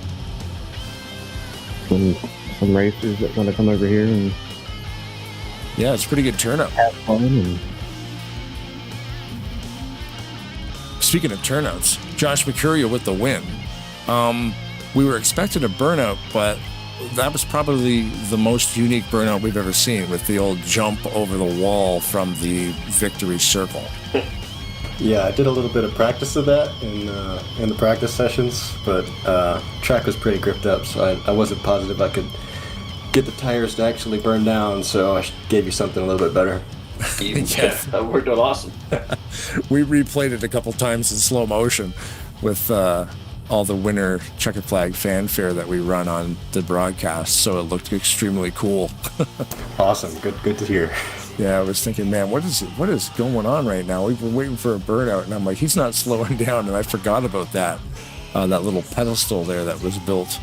some racers that want to come over here and yeah, it's a pretty good turnout. have fun. And speaking of turnouts, Josh Mercurio with the win. We were expecting a burnout, but that was probably the most unique burnout we've ever seen, with the old jump over the wall from the victory circle. Yeah, I did a little bit of practice of that in the practice sessions, but track was pretty gripped up, so I wasn't positive I could get the tires to actually burn down, so I gave you something a little bit better. Yeah, that worked out awesome. We replayed it a couple times in slow motion with all the winter checkered flag fanfare that we run on the broadcast, so it looked extremely cool. Awesome, good to hear. Yeah, I was thinking, man, what is going on right now? We've been waiting for a burnout, and I'm like, he's not slowing down, and I forgot about that little pedestal there that was built.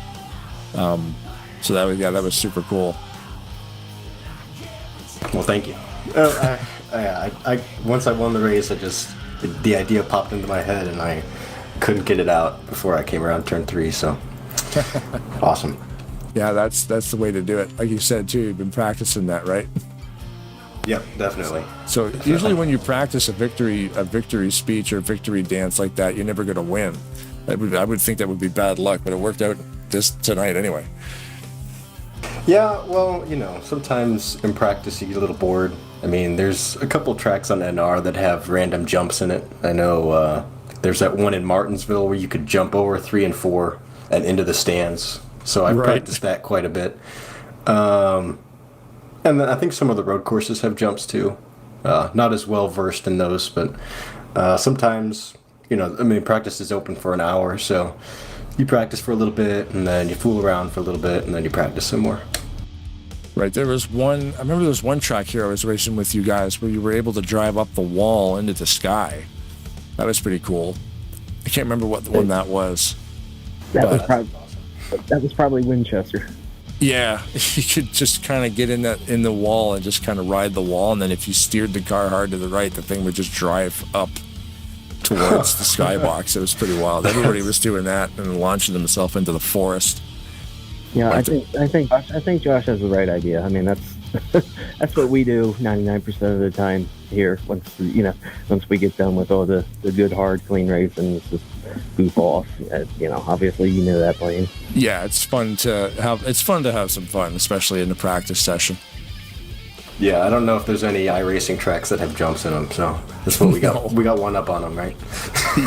So that was super cool. Well, thank you. I once I won the race, the idea popped into my head, and I couldn't get it out before I came around turn 3. So awesome. Yeah, that's the way to do it. Like you said too, you've been practicing that, right? Yep, definitely. So usually when you practice a victory speech or victory dance like that, you're never going to win. I would think that would be bad luck, but it worked out tonight anyway. Yeah, well, sometimes in practice you get a little bored. I mean, there's a couple tracks on NR that have random jumps in it. I know there's that one in Martinsville where you could jump over 3 and 4 and into the stands. So I practiced that quite a bit. And then I think some of the road courses have jumps too. Not as well versed in those, but sometimes, practice is open for an hour, so you practice for a little bit, and then you fool around for a little bit, and then you practice some more. Right, I remember there was one track here I was racing with you guys where you were able to drive up the wall into the sky. That was pretty cool. I can't remember what one that was. That was probably Winchester. Yeah, you could just kind of get in the wall and just kind of ride the wall, and then if you steered the car hard to the right, the thing would just drive up towards the skybox. It was pretty wild. Everybody was doing that and launching themselves into the forest. Yeah, I think Josh has the right idea. I mean, that's what we do 99% of the time here. Once we get done with all the good hard clean racing, it's just goof off. Obviously you know that plane. Yeah, it's fun to have some fun, especially in the practice session. Yeah, I don't know if there's any iRacing tracks that have jumps in them, so that's what we got. No. We got one up on them, right?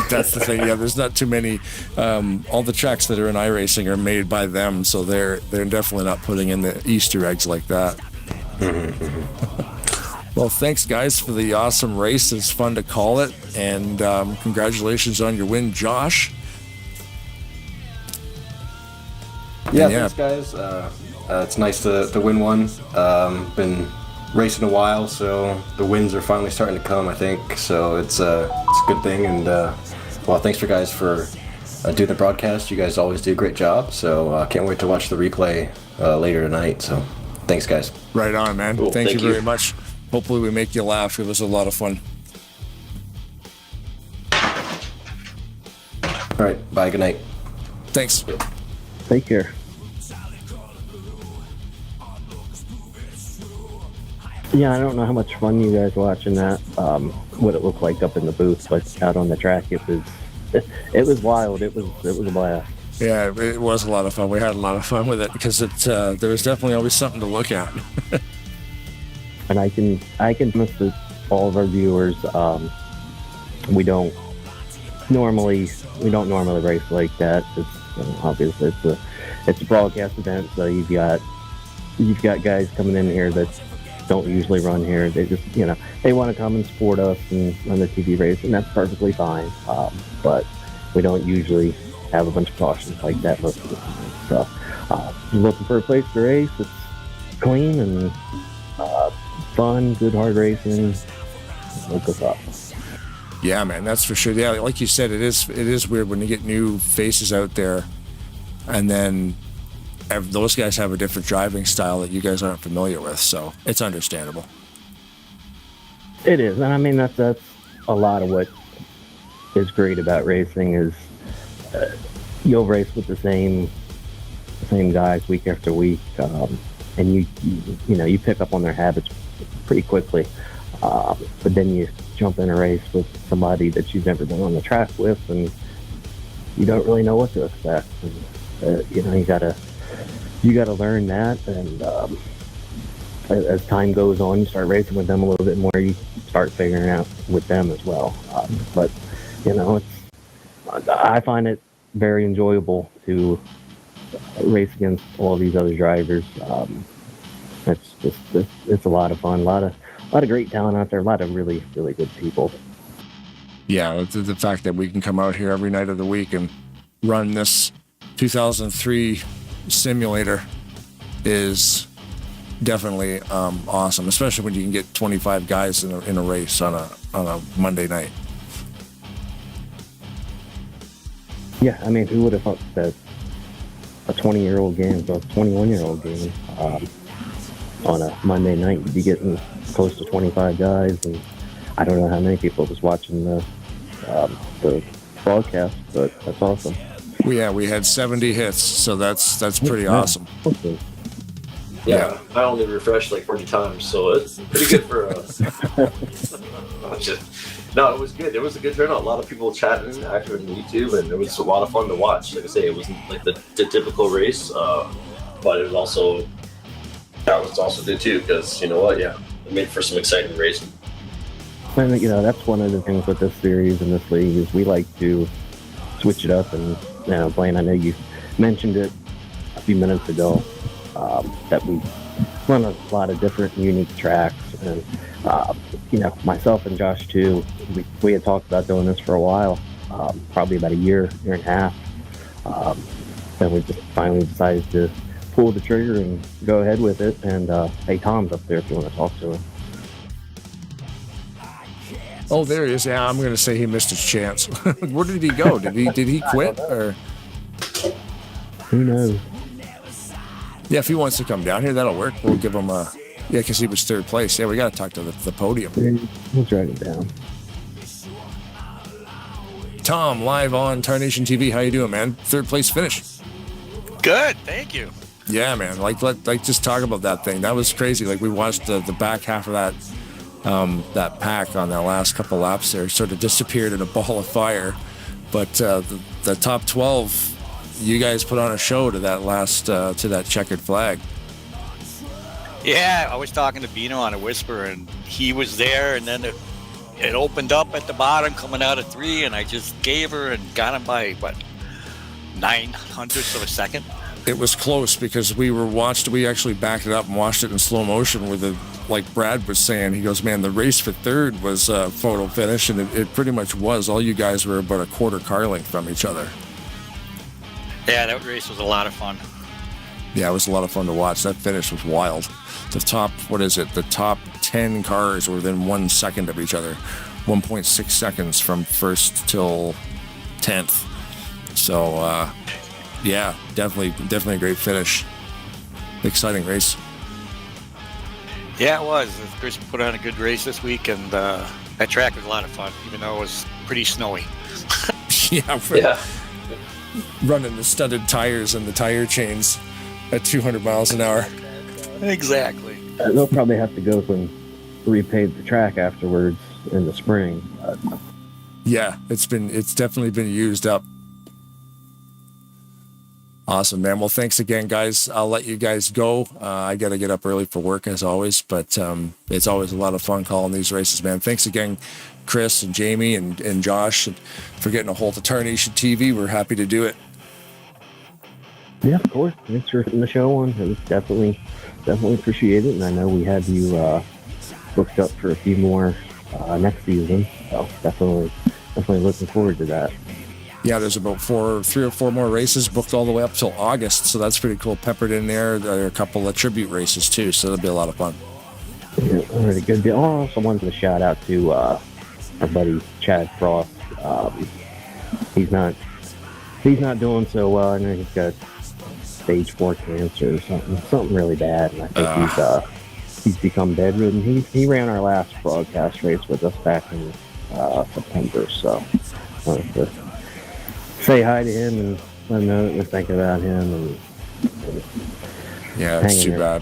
That's the thing. Yeah, there's not too many. All the tracks that are in iRacing are made by them, so they're definitely not putting in the Easter eggs like that. Well, thanks guys for the awesome race. It's fun to call it, and congratulations on your win, Josh. Yeah, thanks guys. It's nice to win one. Been racing a while, so the wins are finally starting to come, I think. So it's a good thing, and thanks for guys for doing the broadcast. You guys always do a great job, so I can't wait to watch the replay later tonight. So thanks guys. Right on, man. Cool. Thank you very much. Hopefully we make you laugh. It was a lot of fun. All right, bye, good night. Thanks. Take care. Yeah, I don't know how much fun you guys watching that, what it looked like up in the booth, but out on the track, it was wild. It was a blast. Yeah, it was a lot of fun. We had a lot of fun with it because there was definitely always something to look at. And I can promise to all of our viewers, we don't normally race like that. It's obviously it's a broadcast event, so you've got guys coming in here that don't usually run here. They just they want to come and support us and run the TV race, and that's perfectly fine. But we don't usually have a bunch of cautions like that most of the time. So looking for a place to race. It's clean and fun, good hard racing. Look us up. Yeah, man, that's for sure. Yeah, like you said, it is weird when you get new faces out there, and then those guys have a different driving style that you guys aren't familiar with, so it's understandable. It is, and I mean that's a lot of what is great about racing is you'll race with the same guys week after week, and you pick up on their habits pretty quickly. But then you jump in a race with somebody that you've never been on the track with, and you don't really know what to expect. And, you gotta learn that, and as time goes on, you start racing with them a little bit more. You start figuring out with them as well. But I find it very enjoyable to race against all these other drivers. It's a lot of fun. A lot of great talent out there. A lot of really, really good people. Yeah, the fact that we can come out here every night of the week and run this 2003 simulator is definitely awesome, especially when you can get 25 guys in a race on a Monday night. Yeah, I mean, who would have thought that a 20-year-old game, a 21-year-old game, on a Monday night, you'd be getting close to 25 guys, and I don't know how many people was watching the broadcast, but that's awesome. We had 70 hits, so that's pretty awesome. Okay. Yeah, I only refreshed like 40 times, so it's pretty good for No, it was good. It was a good turnout. A lot of people chatting, active on YouTube, and it was a lot of fun to watch. Like I say, it wasn't like the typical race, but it was also good too, because you know what? Yeah, it made for some exciting racing. And that's one of the things with this series and this league is we like to switch it up. And Blaine, I know you mentioned it a few minutes ago, that we run a lot of different unique tracks, and myself and Josh too, we had talked about doing this for a while, probably about a year and a half. Then we just finally decided to pull the trigger and go ahead with it. And hey, Tom's up there if you want to talk to him. Oh, there he is. Yeah, I'm going to say he missed his chance. Where did he go? Did he quit or? Who knows? Yeah, if he wants to come down here, that'll work. We'll give him a. Yeah, because he was third place. Yeah, we got to talk to the podium. We'll drag it down. Tom, live on Tarnation TV. How you doing, man? Third place finish. Good, thank you. Yeah, man. Like just talk about that thing. That was crazy. Like we watched the back half of that pack on that last couple laps there sort of disappeared in a ball of fire, but the top 12, you guys put on a show to that last to that checkered flag. Yeah, I was talking to Bino on a whisper, and he was there, and then it opened up at the bottom coming out of 3, and I just gave her and got him by, 900ths of a second? It was close because we actually backed it up and watched it in slow motion with like Brad was saying, he goes, man, the race for third was a photo finish, and it pretty much was. All you guys were about a quarter car length from each other. Yeah, that race was a lot of fun. Yeah, it was a lot of fun to watch. That finish was wild. The top 10 cars were within 1 second of each other, 1.6 seconds from first till 10th. So, yeah, definitely a great finish. Exciting race. Yeah, it was. Chris put on a good race this week, and that track was a lot of fun, even though it was pretty snowy. Yeah. Running the studded tires and the tire chains at 200 miles an hour. Exactly. They'll probably have to go and repave the track afterwards in the spring. Yeah, it's definitely been used up. Awesome, man. Well, thanks again, guys. I'll let you guys go. I got to get up early for work as always, but it's always a lot of fun calling these races, man. Thanks again, Chris and Jamie and Josh, for getting a hold of Tarnation TV. We're happy to do it. Yeah, of course. Thanks for putting the show on. It was definitely appreciate it, and I know we have you booked up for a few more next season, so definitely looking forward to that. Yeah, there's about 3 or 4 more races booked all the way up till August, so that's pretty cool. Peppered in there. There are a couple of tribute races too, so that'll be a lot of fun. Yeah, already good deal. I also wanted to shout out to our buddy Chad Frost. He's not doing so well. I know he's got stage 4 cancer or something really bad, and I think he's become bedridden. He ran our last broadcast race with us back in September, so I wanted to say hi to him and let him know that we're thinking about him. And yeah, it's too bad.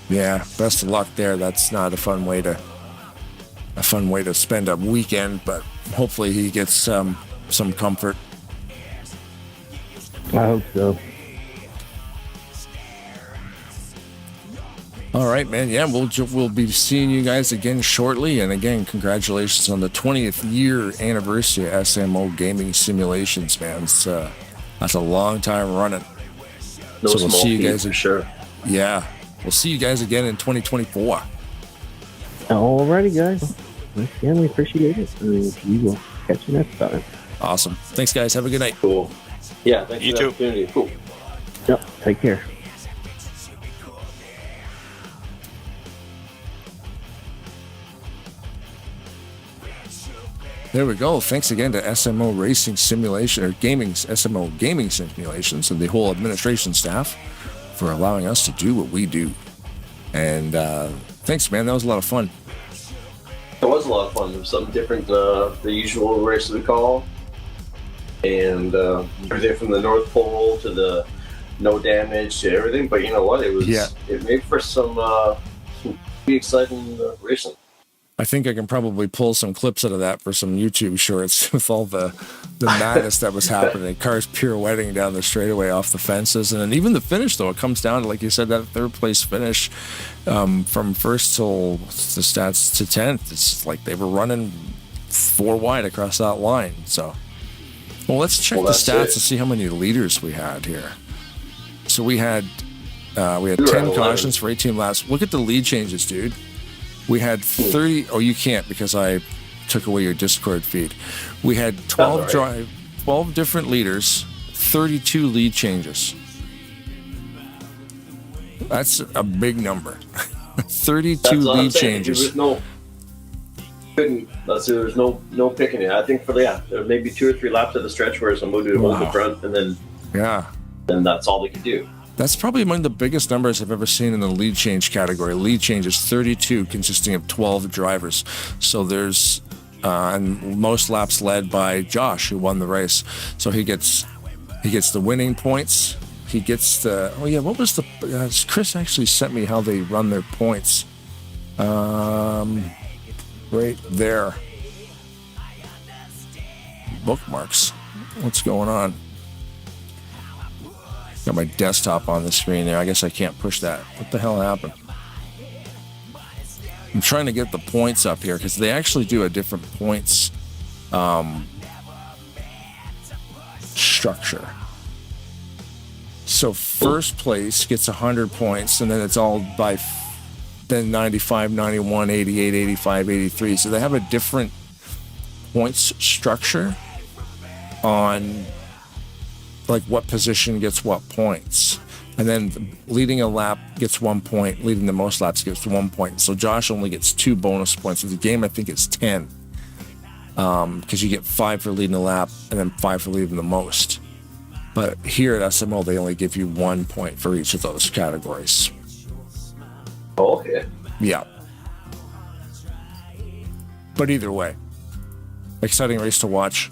Yeah, best of luck there. That's not a fun way to spend a weekend, but hopefully he gets some comfort. I hope so. All right, man. Yeah, we'll be seeing you guys again shortly. And again, congratulations on the 20th year anniversary of SMO Gaming Simulations, man. It's, that's a long time running. No, so we'll see you guys for sure. Yeah, we'll see you guys again in 2024. Alrighty, guys. Again, we appreciate it. And we will catch you next time. Awesome. Thanks, guys. Have a good night. Cool. Yeah, thanks you for the too. opportunity. Cool. Yep. Take care. There we go. Thanks again to SMO Racing Simulation, or SMO Gaming Simulations, and the whole administration staff for allowing us to do what we do. And thanks, man. That was a lot of fun. It was a lot of fun. It was something different the usual race we call. And everything from the North Pole to the no damage to everything. But you know what? It made for some pretty exciting racing. I think I can probably pull some clips out of that for some YouTube shorts with all the madness that was happening. Cars pirouetting down the straightaway off the fences. And then even the finish, though, it comes down to, like you said, that third place finish from first till the stats to 10th. It's like they were running 4 wide across that line. So, well, let's check the stats to see how many leaders we had here. So we had 10 cautions for 18 laps. Look at the lead changes, dude. We had 30. Oh, you can't because I took away your Discord feed. We had 12 different leaders, 32 lead changes. That's a big number. 32 lead changes. There's no picking it. I think there may be 2 or 3 laps of the stretch where somebody would hold the front, and then that's all they could do. That's probably among the biggest numbers I've ever seen in the lead change category. Lead change is 32, consisting of 12 drivers. So there's and most laps led by Josh, who won the race. So he gets the winning points. He gets the what was the Chris actually sent me how they run their points. Right there. Bookmarks. What's going on? Got my desktop on the screen there. I guess I can't push that. What the hell happened? I'm trying to get the points up here because they actually do a different points structure. So first place gets 100 points, and then it's all by then 95, 91, 88, 85, 83. So they have a different points structure on like what position gets what points. And then leading a lap gets 1 point, leading the most laps gets 1 point. So Josh only gets 2 bonus points. With the game, I think it's 10. Because you get 5 for leading a lap and then 5 for leading the most. But here at SMO, they only give you 1 point for each of those categories. Oh, okay. Yeah. But either way, exciting race to watch.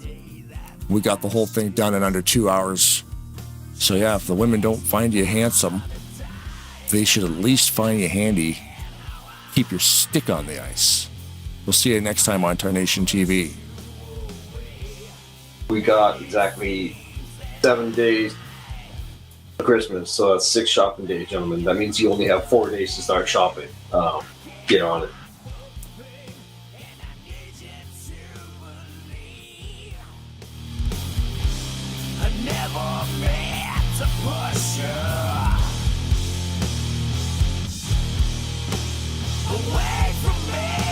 We got the whole thing done in under 2 hours. So yeah, if the women don't find you handsome, they should at least find you handy. Keep your stick on the ice. We'll see you next time on Tarnation TV. We got exactly 7 days for Christmas, so that's 6 shopping days, gentlemen. That means you only have 4 days to start shopping. Get on it. Never meant to push you away from me.